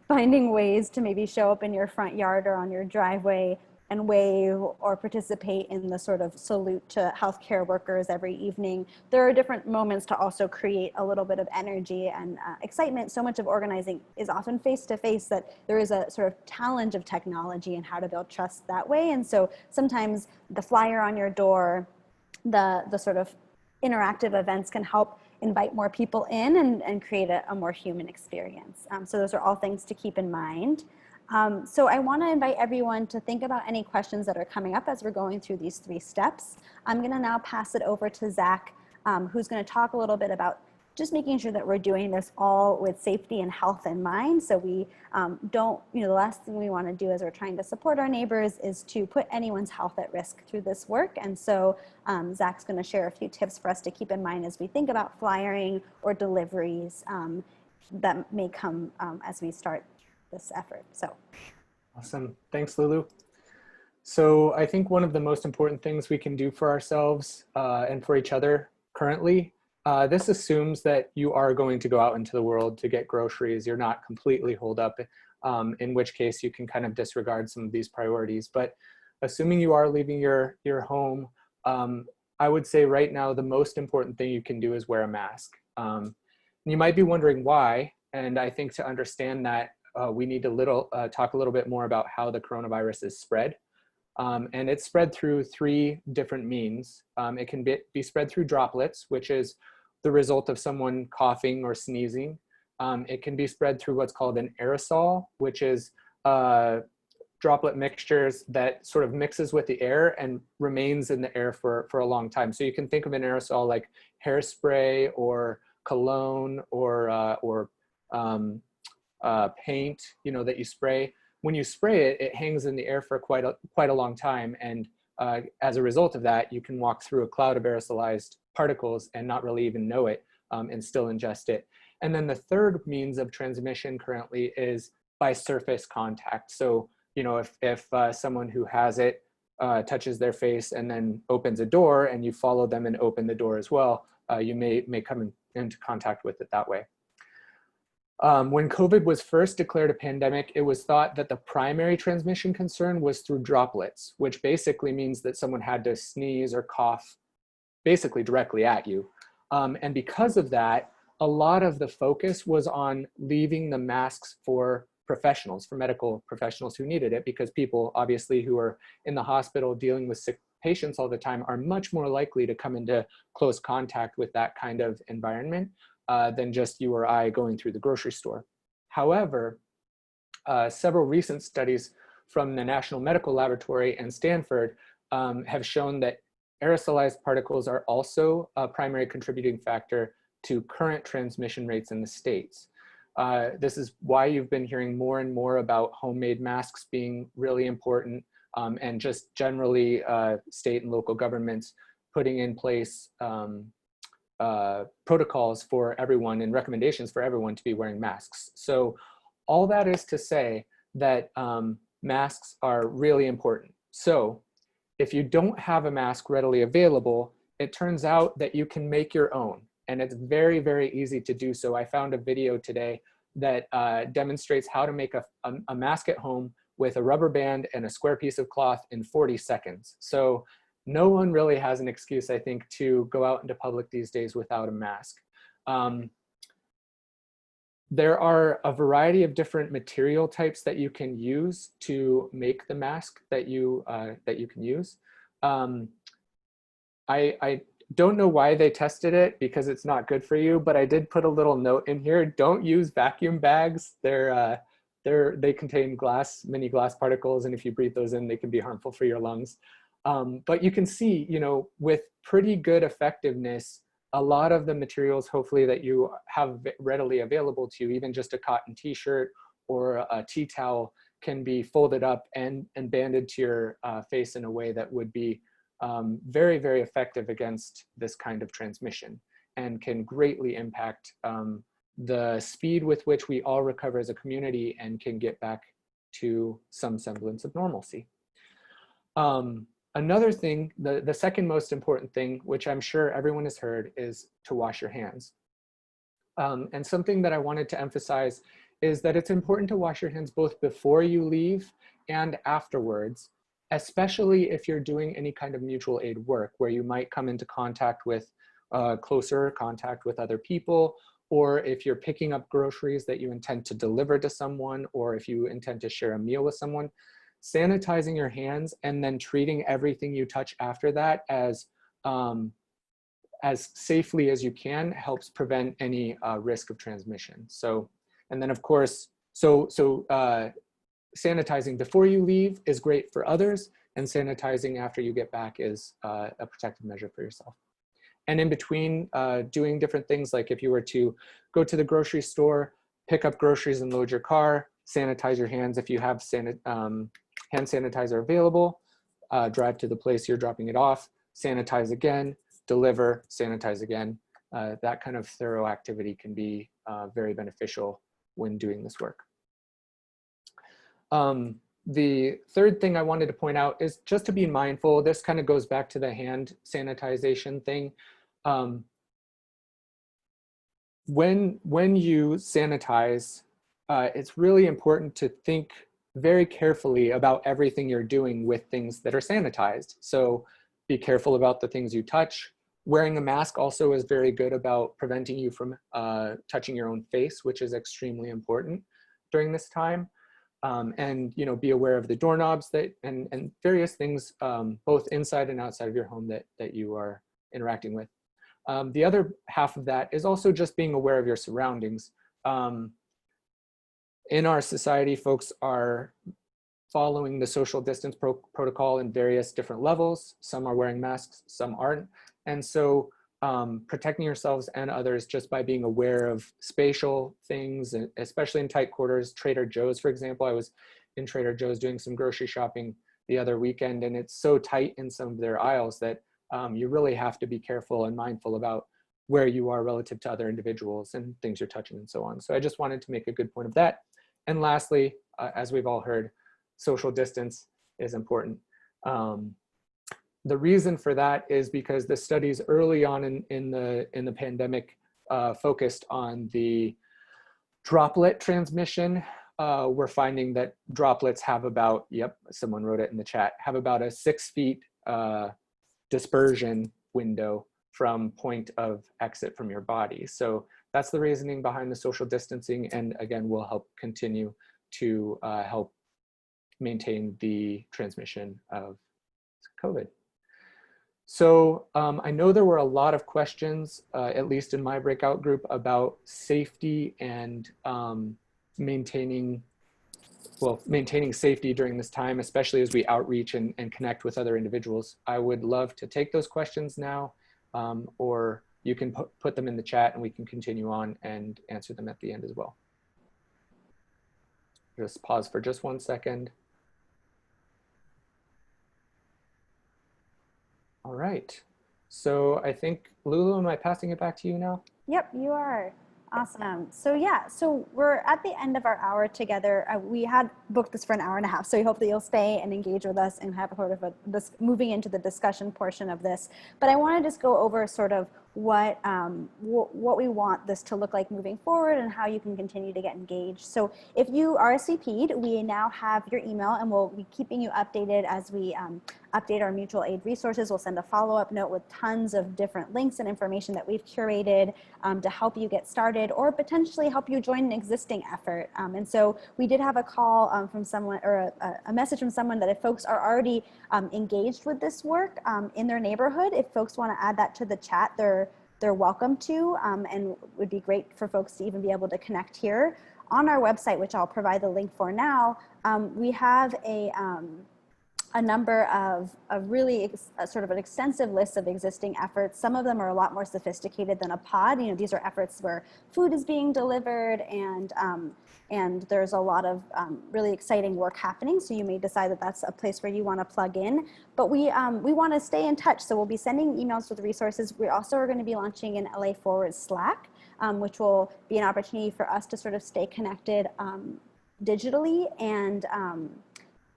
finding ways to maybe show up in your front yard or on your driveway and wave or participate in the sort of salute to healthcare workers every evening. There are different moments to also create a little bit of energy and excitement. So much of organizing is often face-to-face that there is a sort of challenge of technology and how to build trust that way. And so sometimes the flyer on your door, the sort of interactive events can help invite more people in and create a more human experience. So those are all things to keep in mind. So I want to invite everyone to think about any questions that are coming up as we're going through these 3 steps. I'm going to now pass it over to Zach, who's going to talk a little bit about just making sure that we're doing this all with safety and health in mind. So we don't, the last thing we want to do as we're trying to support our neighbors is to put anyone's health at risk through this work. And so Zach's going to share a few tips for us to keep in mind as we think about flyering or deliveries that may come as we start this effort. So awesome. Thanks, Lulu. So I think one of the most important things we can do for ourselves and for each other currently, this assumes that you are going to go out into the world to get groceries. You're not completely holed up, in which case you can kind of disregard some of these priorities. But assuming you are leaving your home, I would say right now the most important thing you can do is wear a mask. You might be wondering why, and I think to understand that, we need to talk a little bit more about how the coronavirus is spread. And it's spread through 3 different means. It can be spread through droplets, which is the result of someone coughing or sneezing. It can be spread through what's called an aerosol, which is droplet mixtures that sort of mixes with the air and remains in the air for a long time. So you can think of an aerosol like hairspray or cologne or paint, that you spray. When you spray it, it hangs in the air for quite a long time. And as a result of that, you can walk through a cloud of aerosolized particles and not really even know it and still ingest it. And then the third means of transmission currently is by surface contact. So, if someone who has it touches their face and then opens a door and you follow them and open the door as well, you may come into contact with it that way. When COVID was first declared a pandemic, it was thought that the primary transmission concern was through droplets, which basically means that someone had to sneeze or cough basically directly at you. And because of that, a lot of the focus was on leaving the masks for professionals, for medical professionals who needed it, because people obviously who are in the hospital dealing with sick patients all the time are much more likely to come into close contact with that kind of environment than just you or I going through the grocery store. However, several recent studies from the National Medical Laboratory and Stanford have shown that aerosolized particles are also a primary contributing factor to current transmission rates in the States. This is why you've been hearing more and more about homemade masks being really important, and just generally state and local governments putting in place protocols for everyone and recommendations for everyone to be wearing masks. So all that is to say that masks are really important. So if you don't have a mask readily available, it turns out that you can make your own. And it's very, very easy to do so. I found a video today that demonstrates how to make a mask at home with a rubber band and a square piece of cloth in 40 seconds. So no one really has an excuse, I think, to go out into public these days without a mask. There are a variety of different material types that you can use to make the mask that you can use. I don't know why they tested it because it's not good for you, but I did put a little note in here. Don't use vacuum bags. They contain many glass particles, and if you breathe those in, they can be harmful for your lungs. But you can see, with pretty good effectiveness, a lot of the materials, hopefully, that you have readily available to you, even just a cotton t-shirt or a tea towel, can be folded up and banded to your face in a way that would be very, very effective against this kind of transmission, and can greatly impact the speed with which we all recover as a community and can get back to some semblance of normalcy. Another thing, the second most important thing, which I'm sure everyone has heard, is to wash your hands. And something that I wanted to emphasize is that it's important to wash your hands both before you leave and afterwards, especially if you're doing any kind of mutual aid work where you might come into contact with closer contact with other people, or if you're picking up groceries that you intend to deliver to someone, or if you intend to share a meal with someone. Sanitizing your hands and then treating everything you touch after that as safely as you can helps prevent any risk of transmission. So, and then of course, sanitizing before you leave is great for others, and sanitizing after you get back is a protective measure for yourself. And in between, doing different things, like if you were to go to the grocery store, pick up groceries and load your car, sanitize your hands if you have hand sanitizer available, drive to the place you're dropping it off, sanitize again, deliver, sanitize again. That kind of thorough activity can be very beneficial when doing this work. The third thing I wanted to point out is just to be mindful. This kind of goes back to the hand sanitization thing. When you sanitize, it's really important to think very carefully about everything you're doing with things that are sanitized. So be careful about the things you touch. Wearing a mask also is very good about preventing you from touching your own face, which is extremely important during this time. And be aware of the doorknobs and various things, both inside and outside of your home that you are interacting with. The other half of that is also just being aware of your surroundings. In our society, folks are following the social distance protocol in various different levels. Some are wearing masks, some aren't. And so protecting yourselves and others just by being aware of spatial things, especially in tight quarters. Trader Joe's, for example, I was in Trader Joe's doing some grocery shopping the other weekend, and it's so tight in some of their aisles that you really have to be careful and mindful about where you are relative to other individuals and things you're touching and so on. So I just wanted to make a good point of that. And lastly, as we've all heard, social distance is important. The reason for that is because the studies early on in the pandemic focused on the droplet transmission. We're finding that droplets have about, yep, someone wrote it in the chat, have about a 6 feet dispersion window from point of exit from your body. So that's the reasoning behind the social distancing, and again, will help continue to help maintain the transmission of COVID. So I know there were a lot of questions, at least in my breakout group, about safety and maintaining well, maintaining safety during this time, especially as we outreach and connect with other individuals. I would love to take those questions now, or you can put them in the chat and we can continue on and answer them at the end as well. Just pause for just 1 second. All right. So I think, Lulu, am I passing it back to you now? Yep, you are. Awesome. So yeah, so we're at the end of our hour together. We had booked this for an hour and a half, so we hope that you'll stay and engage with us and have sort of moving into the discussion portion of this. But I want to just go over sort of what we want this to look like moving forward and how you can continue to get engaged. So if you RSVP'd, we now have your email and we'll be keeping you updated as we update our mutual aid resources. We'll send a follow-up note with tons of different links and information that we've curated to help you get started or potentially help you join an existing effort. And so we did have a call from someone, or a message from someone, that if folks are already engaged with this work in their neighborhood, if folks want to add that to the chat, they're welcome to, and it would be great for folks to even be able to connect here. On our website, which I'll provide the link for now, we have a number of really sort of an extensive list of existing efforts. Some of them are a lot more sophisticated than a pod. You know, these are efforts where food is being delivered and there's a lot of really exciting work happening. So you may decide that that's a place where you want to plug in. But we want to stay in touch. So we'll be sending emails with resources. We also are going to be launching an LA Forward Slack, which will be an opportunity for us to sort of stay connected digitally, and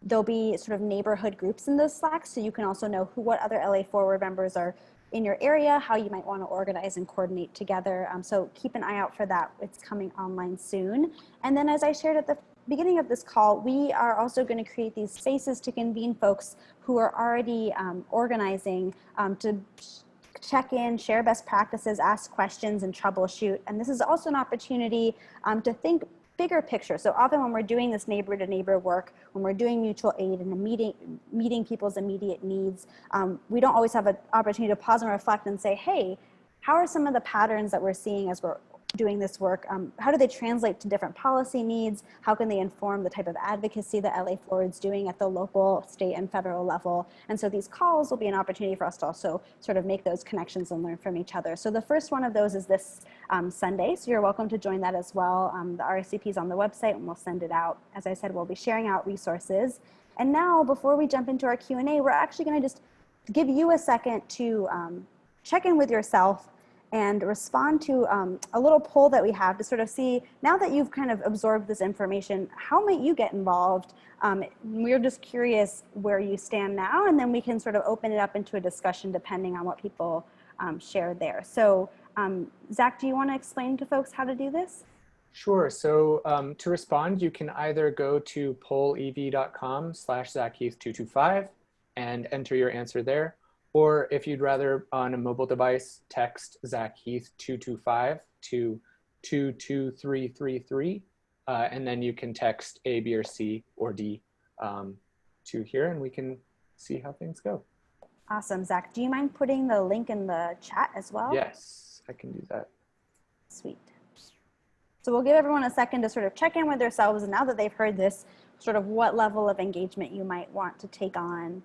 there'll be sort of neighborhood groups in those Slacks, so you can also know what other LA Forward members are in your area, how you might want to organize and coordinate together. So keep an eye out for that. It's coming online soon. And then, as I shared at the beginning of this call, we are also going to create these spaces to convene folks who are already organizing to check in, share best practices, ask questions, and troubleshoot. And this is also an opportunity to think bigger picture. So often when we're doing this neighbor to neighbor work, when we're doing mutual aid and meeting people's immediate needs, we don't always have an opportunity to pause and reflect and say, hey, how are some of the patterns that we're seeing as we're doing this work? How do they translate to different policy needs? How can they inform the type of advocacy that LA Forward's doing at the local, state, and federal level? And so these calls will be an opportunity for us to also sort of make those connections and learn from each other. So the first one of those is this Sunday, so you're welcome to join that as well. The RSVP is on the website and we'll send it out. As I said, we'll be sharing out resources. And now, before we jump into our Q&A, we're actually going to just give you a second to check in with yourself and respond to a little poll that we have to sort of see, now that you've kind of absorbed this information, how might you get involved? We're just curious where you stand now, and then we can sort of open it up into a discussion depending on what people share there. So Zach, do you want to explain to folks how to do this? Sure. So to respond, you can either go to pollev.com/ZachHeath225 and enter your answer there. Or if you'd rather, on a mobile device, text Zach Heath 225 to 22333, and then you can text A, B, or C, or D to here, and we can see how things go. Awesome. Zach, do you mind putting the link in the chat as well? Yes, I can do that. Sweet. So we'll give everyone a second to sort of check in with themselves, and now that they've heard this, sort of what level of engagement you might want to take on.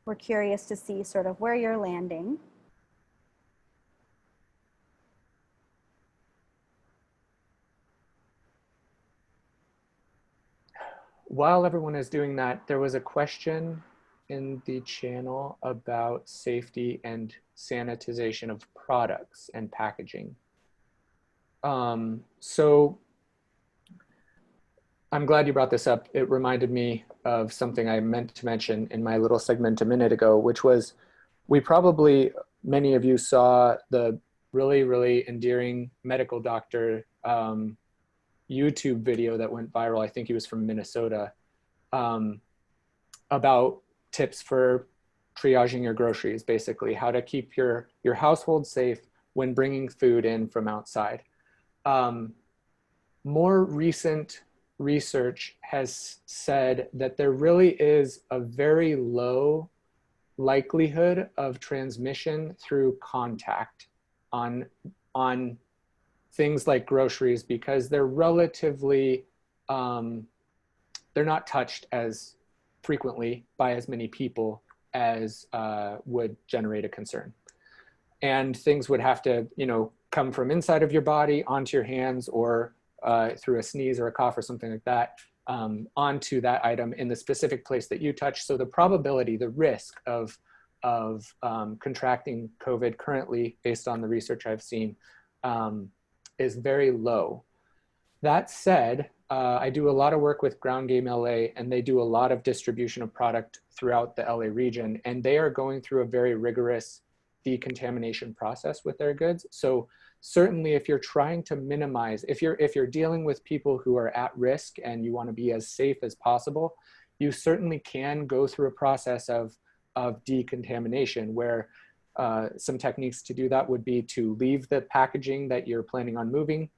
We're curious to see sort of where you're landing. While everyone is doing that, there was a question in the channel about safety and sanitization of products and packaging. So I'm glad you brought this up. It reminded me of something I meant to mention in my little segment a minute ago, which was, many of you saw the really, really endearing medical doctor YouTube video that went viral. I think he was from Minnesota, about tips for triaging your groceries, basically how to keep your household safe when bringing food in from outside. More recent research has said that there really is a very low likelihood of transmission through contact on things like groceries, because they're relatively they're not touched as frequently by as many people as would generate a concern. And things would have to, you know, come from inside of your body onto your hands, or through a sneeze or a cough or something like that, onto that item in the specific place that you touch. So the probability, the risk of contracting COVID currently, based on the research I've seen, is very low. That said, I do a lot of work with Ground Game LA, and they do a lot of distribution of product throughout the LA region, and they are going through a very rigorous decontamination process with their goods. So certainly if you're trying to minimize, if you're dealing with people who are at risk and you want to be as safe as possible, you certainly can go through a process of decontamination, where some techniques to do that would be to leave the packaging that you're planning on moving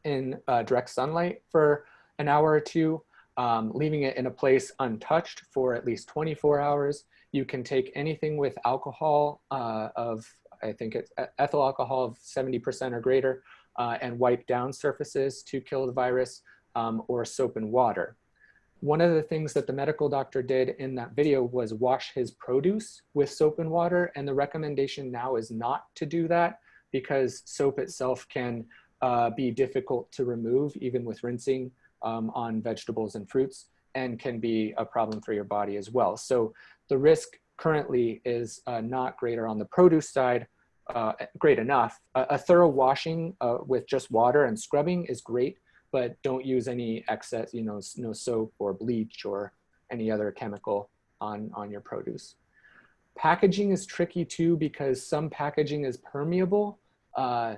in direct sunlight for an hour or two, leaving it in a place untouched for at least 24 hours. You can take anything with alcohol I think it's ethyl alcohol of 70% or greater, and wipe down surfaces to kill the virus, or soap and water. One of the things that the medical doctor did in that video was wash his produce with soap and water, and the recommendation now is not to do that, because soap itself can be difficult to remove, even with rinsing on vegetables and fruits, and can be a problem for your body as well. So the risk currently is not greater on the produce side, great enough. A thorough washing with just water and scrubbing is great, but don't use any excess, you know, no soap or bleach or any other chemical on your produce. Packaging is tricky too, because some packaging is permeable.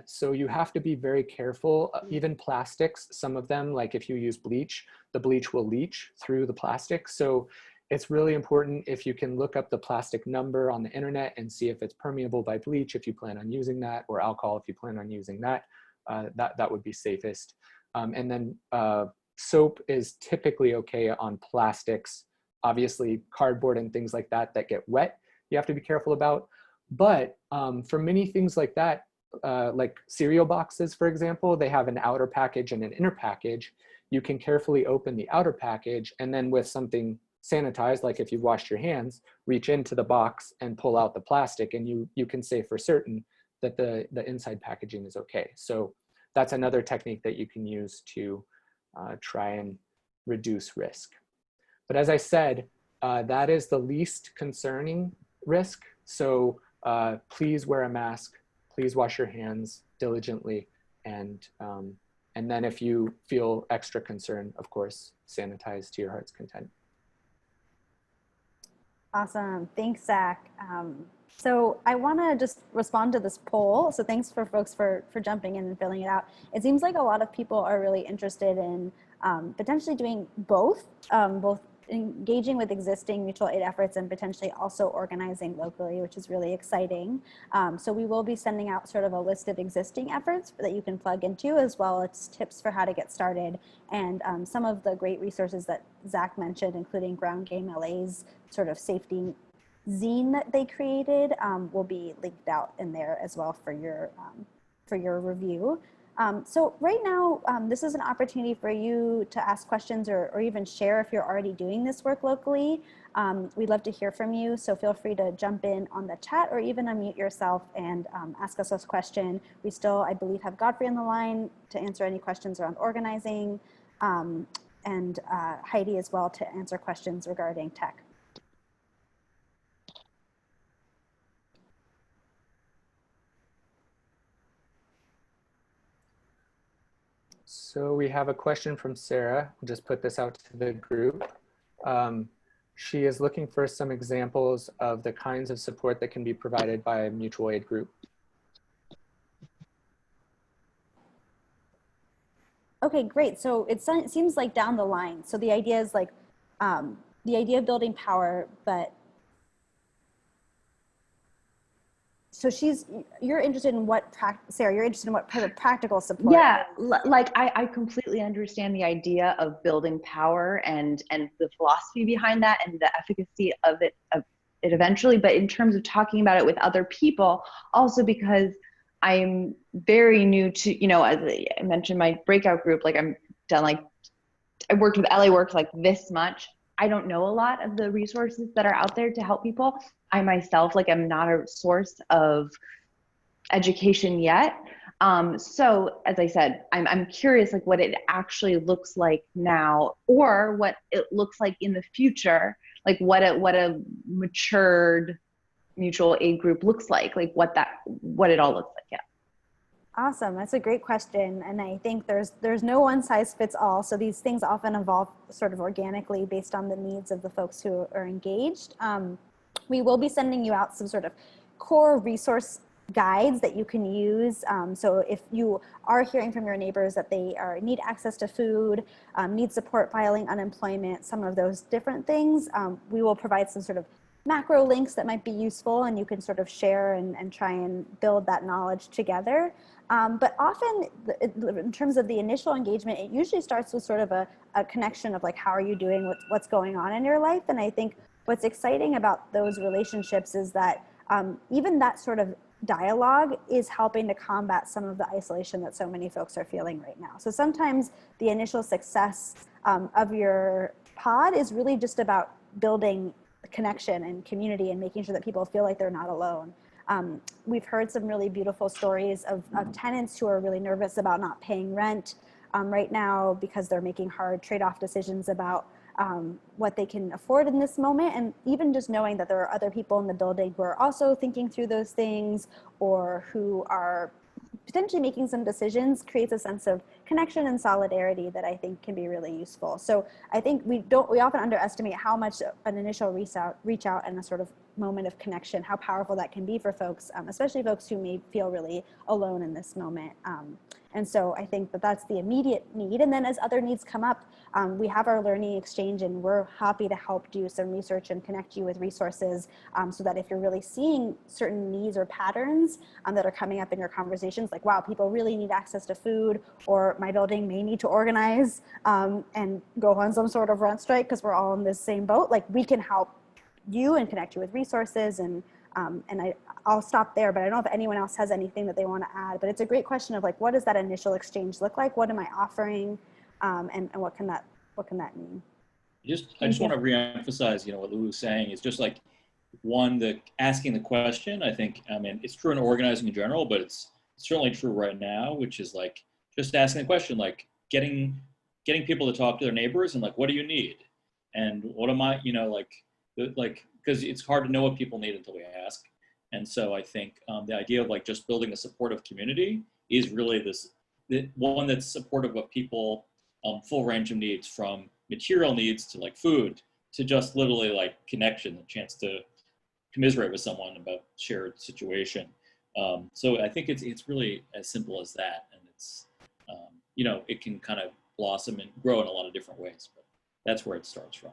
So you have to be very careful. Even plastics, some of them, like if you use bleach, the bleach will leach through the plastic. So it's really important if you can look up the plastic number on the internet and see if it's permeable by bleach, if you plan on using that, or alcohol, if you plan on using that, that would be safest. And then soap is typically okay on plastics. Obviously, cardboard and things like that that get wet, you have to be careful about. But for many things like that, like cereal boxes, for example, they have an outer package and an inner package. You can carefully open the outer package, and then with something sanitized, like if you've washed your hands, reach into the box and pull out the plastic, and you can say for certain that the inside packaging is okay. So that's another technique that you can use to try and reduce risk. But as I said, that is the least concerning risk. So please wear a mask, please wash your hands diligently, and then if you feel extra concern, of course, sanitize to your heart's content. Awesome. Thanks, Zach. So I want to just respond to this poll. So thanks for folks for jumping in and filling it out. It seems like a lot of people are really interested in potentially doing both engaging with existing mutual aid efforts and potentially also organizing locally, which is really exciting. So we will be sending out sort of a list of existing efforts that you can plug into, as well as tips for how to get started. And some of the great resources that Zach mentioned, including Ground Game LA's sort of safety zine that they created, will be linked out in there as well for your review. So right now, this is an opportunity for you to ask questions or even share if you're already doing this work locally. We'd love to hear from you, so feel free to jump in on the chat or even unmute yourself and ask us a question. We still, I believe, have Godfrey on the line to answer any questions around organizing, and Heidi as well to answer questions regarding tech. So we have a question from Sarah. I'll just put this out to the group. She is looking for some examples of the kinds of support that can be provided by a mutual aid group. Okay, great. So it seems like down the line. So the idea is like the idea of building power, but so you're interested in what, Sarah, you're interested in what kind of practical support? Yeah, like I completely understand the idea of building power and the philosophy behind that and the efficacy of it eventually. But in terms of talking about it with other people, also because I'm very new to, you know, as I mentioned, my breakout group, like I'm done like I worked with LA Works like this much. I don't know a lot of the resources that are out there to help people. I myself, like, am not a source of education yet. So as I said, I'm curious, like, what it actually looks like now, or what it looks like in the future, like what a matured mutual aid group looks like what it all looks like. Yeah. Awesome. That's a great question. And I think there's no one size fits all. So these things often evolve sort of organically based on the needs of the folks who are engaged. We will be sending you out some sort of core resource guides that you can use. So if you are hearing from your neighbors that they need access to food, need support filing unemployment, some of those different things, we will provide some sort of macro links that might be useful, and you can sort of share and try and build that knowledge together. But often, in terms of the initial engagement, it usually starts with sort of a connection of like, how are you doing, what's going on in your life? And I think what's exciting about those relationships is that even that sort of dialogue is helping to combat some of the isolation that so many folks are feeling right now. So sometimes the initial success of your pod is really just about building connection and community and making sure that people feel like they're not alone. We've heard some really beautiful stories of tenants who are really nervous about not paying rent right now because they're making hard trade-off decisions about what they can afford in this moment. And even just knowing that there are other people in the building who are also thinking through those things, or who are potentially making some decisions, creates a sense of connection and solidarity that I think can be really useful. So I think we often underestimate how much an initial reach out and a sort of moment of connection, how powerful that can be for folks, especially folks who may feel really alone in this moment. And so I think that that's the immediate need. And then as other needs come up, we have our learning exchange, and we're happy to help do some research and connect you with resources so that if you're really seeing certain needs or patterns that are coming up in your conversations, like, wow, people really need access to food, or my building may need to organize and go on some sort of rent strike because we're all in this same boat, like, we can help you and connect you with resources. And I'll stop there, but I don't know if anyone else has anything that they want to add. But it's a great question of like, what does that initial exchange look like? What am I offering? And what can that mean? I just want to reemphasize, what Lou was saying is just like, the asking the question. I think, it's true in organizing in general, but it's certainly true right now, which is like just asking the question, like getting people to talk to their neighbors and like, what do you need? And what am I, because it's hard to know what people need until we ask. And so I think the idea of like just building a supportive community is really the one that's supportive of people, full range of needs, from material needs to like food, to just literally like connection, the chance to commiserate with someone about shared situation. So I think it's really as simple as that. And it's, it can kind of blossom and grow in a lot of different ways, but that's where it starts from.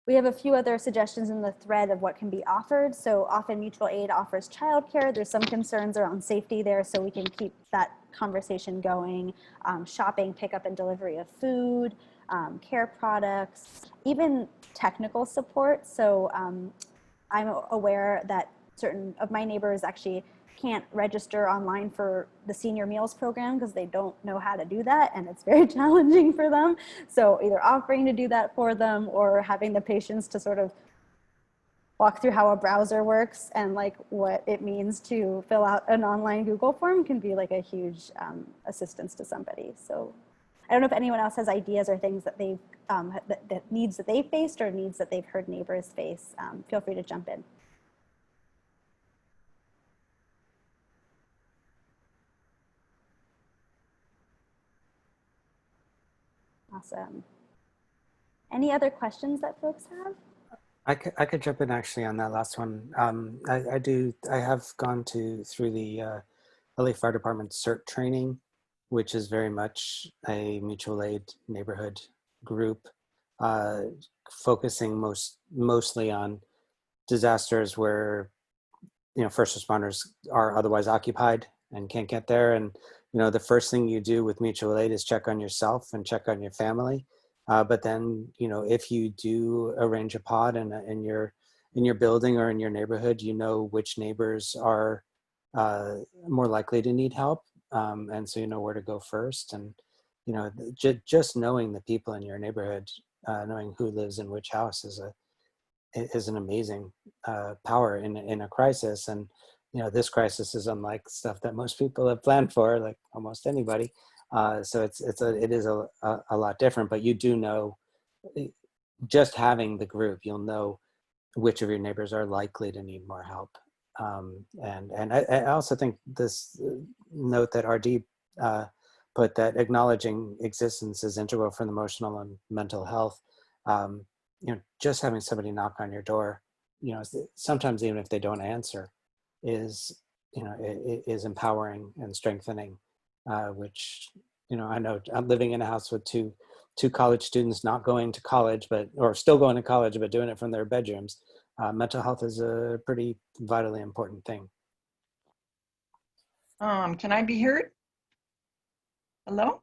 We have a few other suggestions in the thread of what can be offered. So often mutual aid offers childcare. There's some concerns around safety there, so we can keep that conversation going. Shopping, pickup and delivery of food, care products, even technical support. So I'm aware that certain of my neighbors actually can't register online for the senior meals program because they don't know how to do that, and it's very challenging for them. So either offering to do that for them, or having the patience to sort of walk through how a browser works and like what it means to fill out an online Google form can be like a huge assistance to somebody. So I don't know if anyone else has ideas or things that they've that needs that they've faced or needs that they've heard neighbors face. Feel free to jump in. Awesome. Any other questions that folks have? I could jump in actually on that last one. I have gone through the LA Fire Department CERT training, which is very much a mutual aid neighborhood group, focusing mostly on disasters where first responders are otherwise occupied and can't get there. And the first thing you do with mutual aid is check on yourself and check on your family. But then, if you do arrange a pod in your building or in your neighborhood, which neighbors are more likely to need help. And so you know where to go first. And, you know, just knowing the people in your neighborhood, knowing who lives in which house is an amazing power in a crisis. And, you know, this crisis is unlike stuff that most people have planned for, like almost anybody. So it is a lot different, but you do know, just having the group, you'll know which of your neighbors are likely to need more help. And I also think this note that RD put, that acknowledging existence is integral for the emotional and mental health. You know, just having somebody knock on your door, you know, sometimes even if they don't answer, is, you know, is empowering and strengthening, which, you know, I know I'm living in a house with two college students not going to college, or still going to college, but doing it from their bedrooms. Mental health is a pretty vitally important thing. Can I be heard? Hello?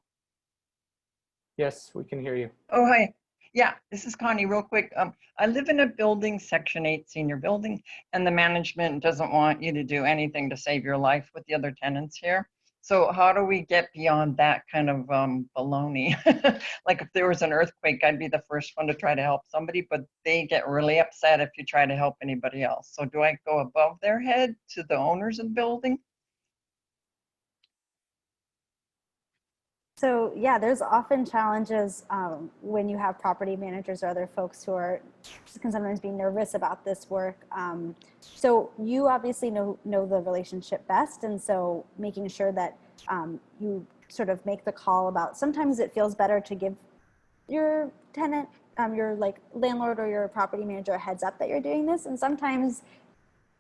Yes, we can hear you. Oh, hi. Yeah, this is Connie, real quick. I live in a building, Section 8 senior building, and the management doesn't want you to do anything to save your life with the other tenants here. So how do we get beyond that kind of baloney? Like if there was an earthquake, I'd be the first one to try to help somebody, but they get really upset if you try to help anybody else. So do I go above their head to the owners of the building? So yeah, there's often challenges when you have property managers or other folks who can sometimes be nervous about this work. So you obviously know the relationship best, and so making sure that you sort of make the call about, sometimes it feels better to give your tenant, your like landlord or your property manager a heads up that you're doing this, and sometimes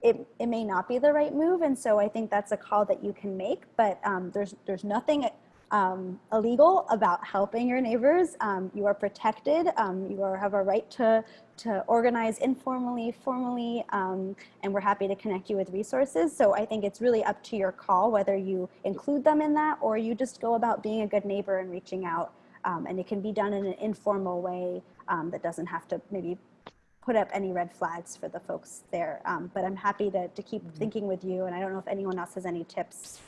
it may not be the right move. And so I think that's a call that you can make, but there's nothing illegal about helping your neighbors. You are protected. You have a right to organize informally, formally, and we're happy to connect you with resources. So I think it's really up to your call whether you include them in that or you just go about being a good neighbor and reaching out. And it can be done in an informal way that doesn't have to maybe put up any red flags for the folks there. But I'm happy to keep thinking with you, and I don't know if anyone else has any tips.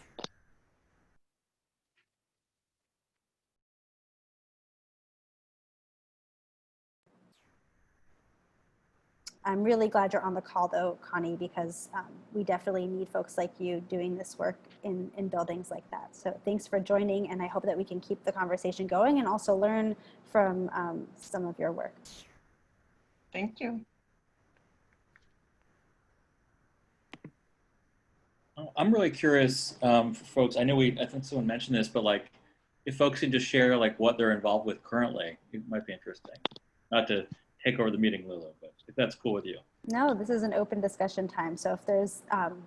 I'm really glad you're on the call though, Connie, because we definitely need folks like you doing this work in buildings like that. So thanks for joining, and I hope that we can keep the conversation going and also learn from some of your work. Thank you. I'm really curious for folks. I think someone mentioned this, but like, if folks can just share like what they're involved with currently, it might be interesting. Not to take over the meeting, Lulu, but if that's cool with you. No, this is an open discussion time. So if there's,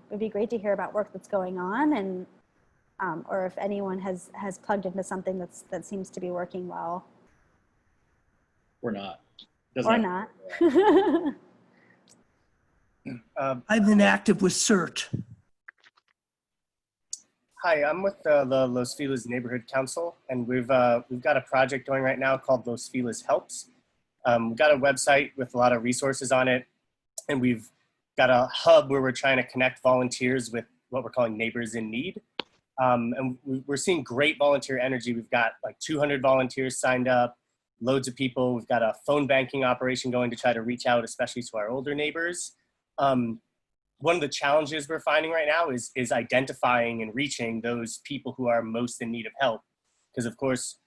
it'd be great to hear about work that's going on, and or if anyone has plugged into something that seems to be working well. Or not. Or not. I've been active with CERT. Hi, I'm with the Los Feliz Neighborhood Council, and we've got a project going right now called Los Feliz Helps. We've got a website with a lot of resources on it, and we've got a hub where we're trying to connect volunteers with what we're calling neighbors in need. And we're seeing great volunteer energy. We've got like 200 volunteers signed up, loads of people. We've got a phone banking operation going to try to reach out, especially to our older neighbors. One of the challenges we're finding right now is identifying and reaching those people who are most in need of help. Because of course,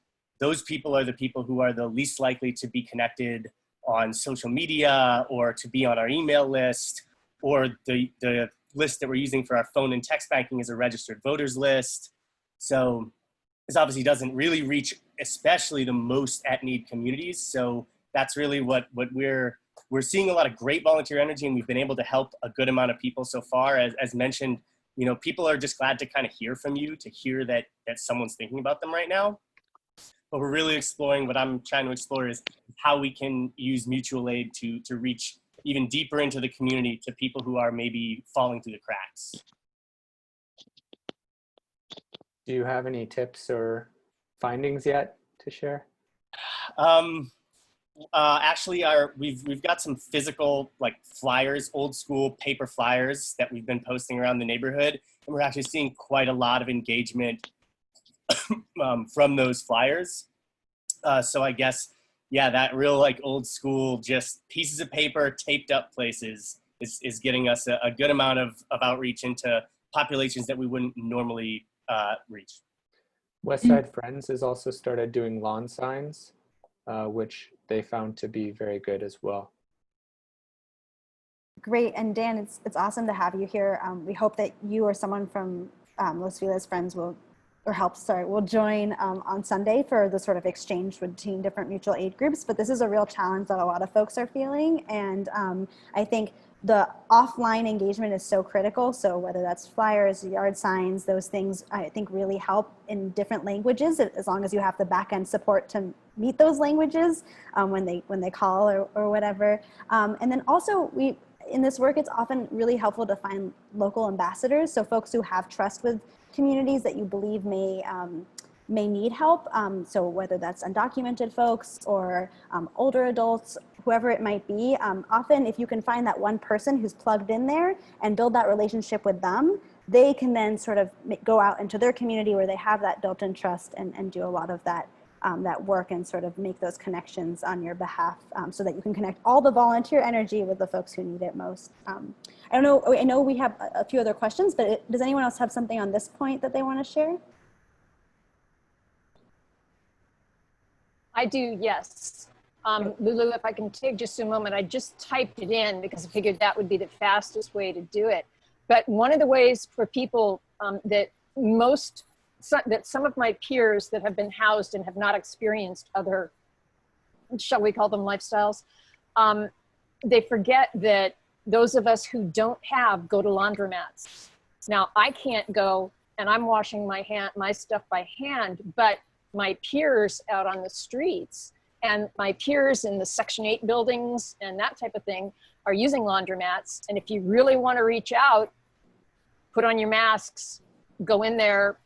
those people are the people who are the least likely to be connected on social media or to be on our email list, or the list that we're using for our phone and text banking is a registered voters list. So this obviously doesn't really reach especially the most at need communities. So that's really what we're seeing, a lot of great volunteer energy, and we've been able to help a good amount of people so far. As mentioned, you know, people are just glad to kind of hear from you, to hear that someone's thinking about them right now. But we're really exploring, what I'm trying to explore is how we can use mutual aid to reach even deeper into the community, to people who are maybe falling through the cracks. Do you have any tips or findings yet to share? Actually, we've got some physical like flyers, old school paper flyers that we've been posting around the neighborhood, and we're actually seeing quite a lot of engagement from those flyers. So I guess, yeah, that real like old school, just pieces of paper taped up places is getting us a good amount of outreach into populations that we wouldn't normally reach. Westside Friends has also started doing lawn signs, which they found to be very good as well. Great, and Dan, it's awesome to have you here. We hope that you or someone from Los Feliz Friends will join on Sunday for the sort of exchange between different mutual aid groups. But this is a real challenge that a lot of folks are feeling, and I think the offline engagement is so critical. So whether that's flyers, yard signs, those things I think really help in different languages, as long as you have the back end support to meet those languages when they call or whatever. And then also in this work, it's often really helpful to find local ambassadors. So folks who have trust with communities that you believe may need help. So whether that's undocumented folks or older adults, whoever it might be, often if you can find that one person who's plugged in there and build that relationship with them, they can then sort of go out into their community where they have that built-in trust and do a lot of that work and sort of make those connections on your behalf so that you can connect all the volunteer energy with the folks who need it most. I know we have a few other questions, but does anyone else have something on this point that they want to share? I do, yes. Lulu, if I can take just a moment, I just typed it in because I figured that would be the fastest way to do it. But one of the ways for people that some of my peers that have been housed and have not experienced other, shall we call them lifestyles, they forget that those of us who don't have go to laundromats. Now I can't go and I'm washing my stuff by hand, but my peers out on the streets and my peers in the Section 8 buildings and that type of thing are using laundromats. And if you really want to reach out, put on your masks, go in there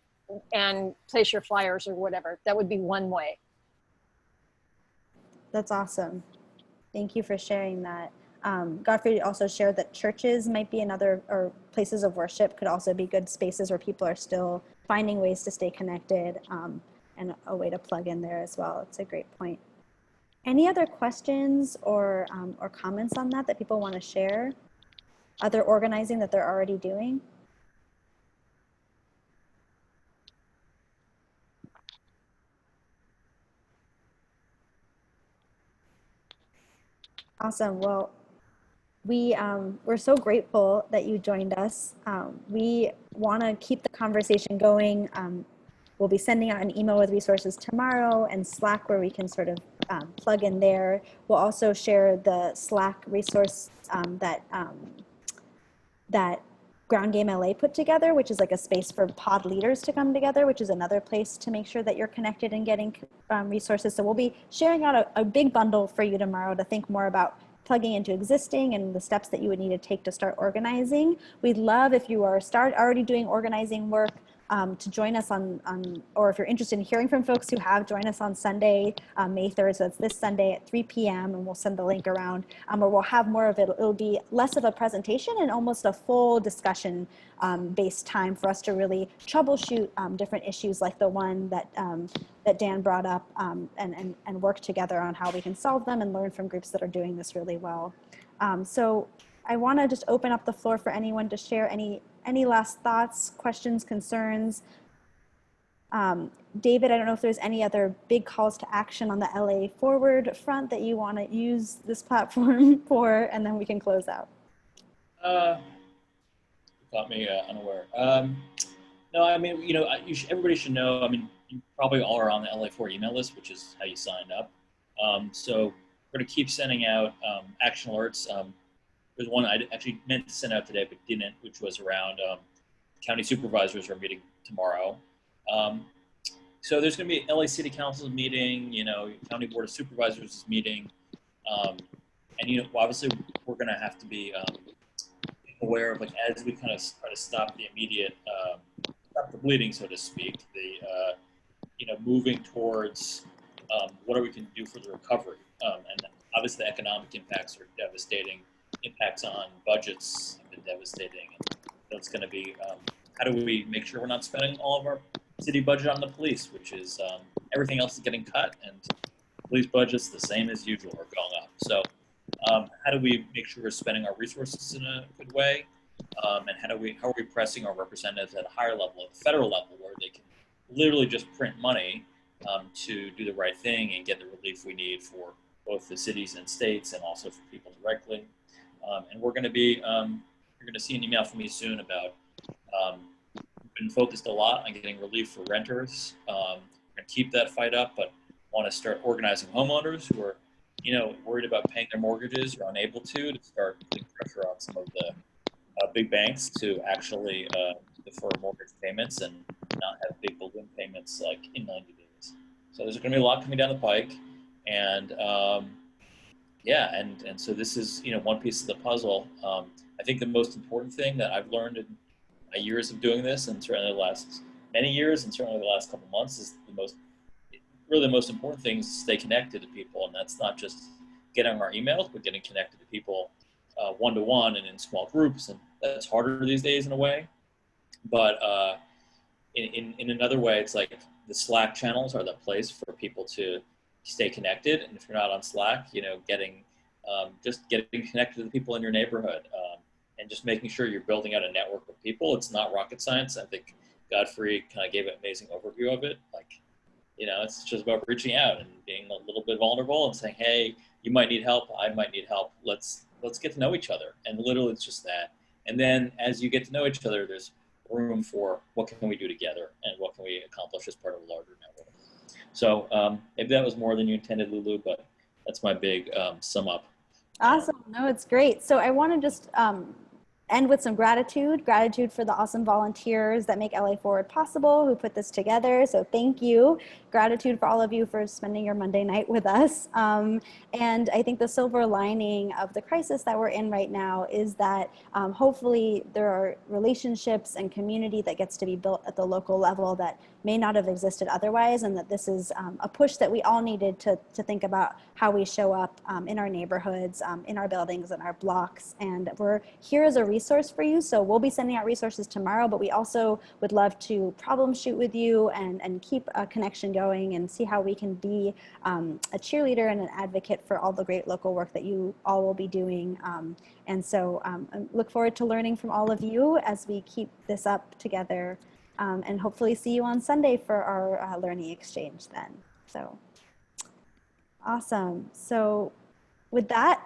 and place your flyers or whatever. That would be one way. That's awesome. Thank you for sharing that. Godfrey also shared that churches might be another, or places of worship could also be good spaces where people are still finding ways to stay connected and a way to plug in there as well. It's a great point. Any other questions or comments on that people want to share? Other organizing that they're already doing? Awesome. Well, we're so grateful that you joined us. We want to keep the conversation going. We'll be sending out an email with resources tomorrow and Slack where we can sort of plug in there. We'll also share the Slack resource that Ground Game LA put together, which is like a space for pod leaders to come together, which is another place to make sure that you're connected and getting resources. So we'll be sharing out a big bundle for you tomorrow to think more about plugging into existing and the steps that you would need to take to start organizing. We'd love if you are already doing organizing work to join us on, or if you're interested in hearing from folks who have, join us on Sunday, May 3rd. So it's this Sunday at 3 p.m. and we'll send the link around where we'll have more of it. It'll be less of a presentation and almost a full discussion based time for us to really troubleshoot different issues like the one that Dan brought up and work together on how we can solve them and learn from groups that are doing this really well. So I want to just open up the floor for anyone to share any last thoughts, questions, concerns. David, I don't know if there's any other big calls to action on the LA Forward front that you want to use this platform for, and then we can close out. Caught me unaware. No, I mean, you know, everybody should know, I mean, you probably all are on the LA Forward email list, which is how you signed up. So we're going to keep sending out action alerts. There's one I actually meant to send out today, but didn't, which was around county supervisors are meeting tomorrow. So there's going to be LA City Council's meeting, you know, County Board of Supervisors is meeting. And, you know, obviously we're going to have to be aware of, like, as we kind of try to stop the immediate, stop the bleeding, so to speak, the, you know, moving towards what are we can do for the recovery. And obviously the economic impacts are devastating. Impacts on budgets have been devastating. And it's going to be, how do we make sure we're not spending all of our city budget on the police, which is everything else is getting cut, and police budget's the same as usual or going up. So how do we make sure we're spending our resources in a good way? And how are we pressing our representatives at a higher level, at the federal level, where they can literally just print money to do the right thing and get the relief we need for both the cities and states, and also for people directly. And we're going to be, you're going to see an email from me soon about, we've been focused a lot on getting relief for renters. We're going to keep that fight up, but want to start organizing homeowners who are, worried about paying their mortgages or unable to start putting pressure on some of the big banks to actually defer mortgage payments and not have big balloon payments like in 90 days. So there's going to be a lot coming down the pike, and and so this is one piece of the puzzle. I think the most important thing that I've learned in my years of doing this, and certainly the last many years, and certainly the last couple months, is the most important thing is to stay connected to people, and that's not just getting our emails, but getting connected to people one-to-one and in small groups, and that's harder these days in a way. But in another way, it's like the Slack channels are the place for people to stay connected. And if you're not on Slack, just getting connected to the people in your neighborhood, and just making sure you're building out a network of people. It's not rocket science. I think Godfrey kind of gave an amazing overview of it. It's just about reaching out and being a little bit vulnerable and saying, hey, you might need help. I might need help. Let's get to know each other. And literally it's just that. And then as you get to know each other, there's room for what can we do together and what can we accomplish as part of a larger network. So maybe that was more than you intended, Lulu, but that's my big sum up. Awesome. No, it's great. So I want to just end with some gratitude for the awesome volunteers that make LA Forward possible, who put this together. So thank you. Gratitude for all of you for spending your Monday night with us. And I think the silver lining of the crisis that we're in right now is that hopefully there are relationships and community that gets to be built at the local level that may not have existed otherwise, and that this is a push that we all needed to think about how we show up in our neighborhoods, in our buildings, in our blocks. And we're here as a resource for you. So we'll be sending out resources tomorrow, but we also would love to problem shoot with you and keep a connection going and see how we can be a cheerleader and an advocate for all the great local work that you all will be doing. And so I look forward to learning from all of you as we keep this up together. And hopefully see you on Sunday for our learning exchange then. So awesome. So with that,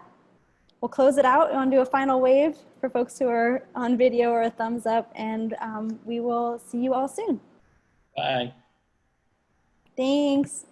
we'll close it out. We want to do a final wave for folks who are on video or a thumbs up, and we will see you all soon. Bye. Thanks.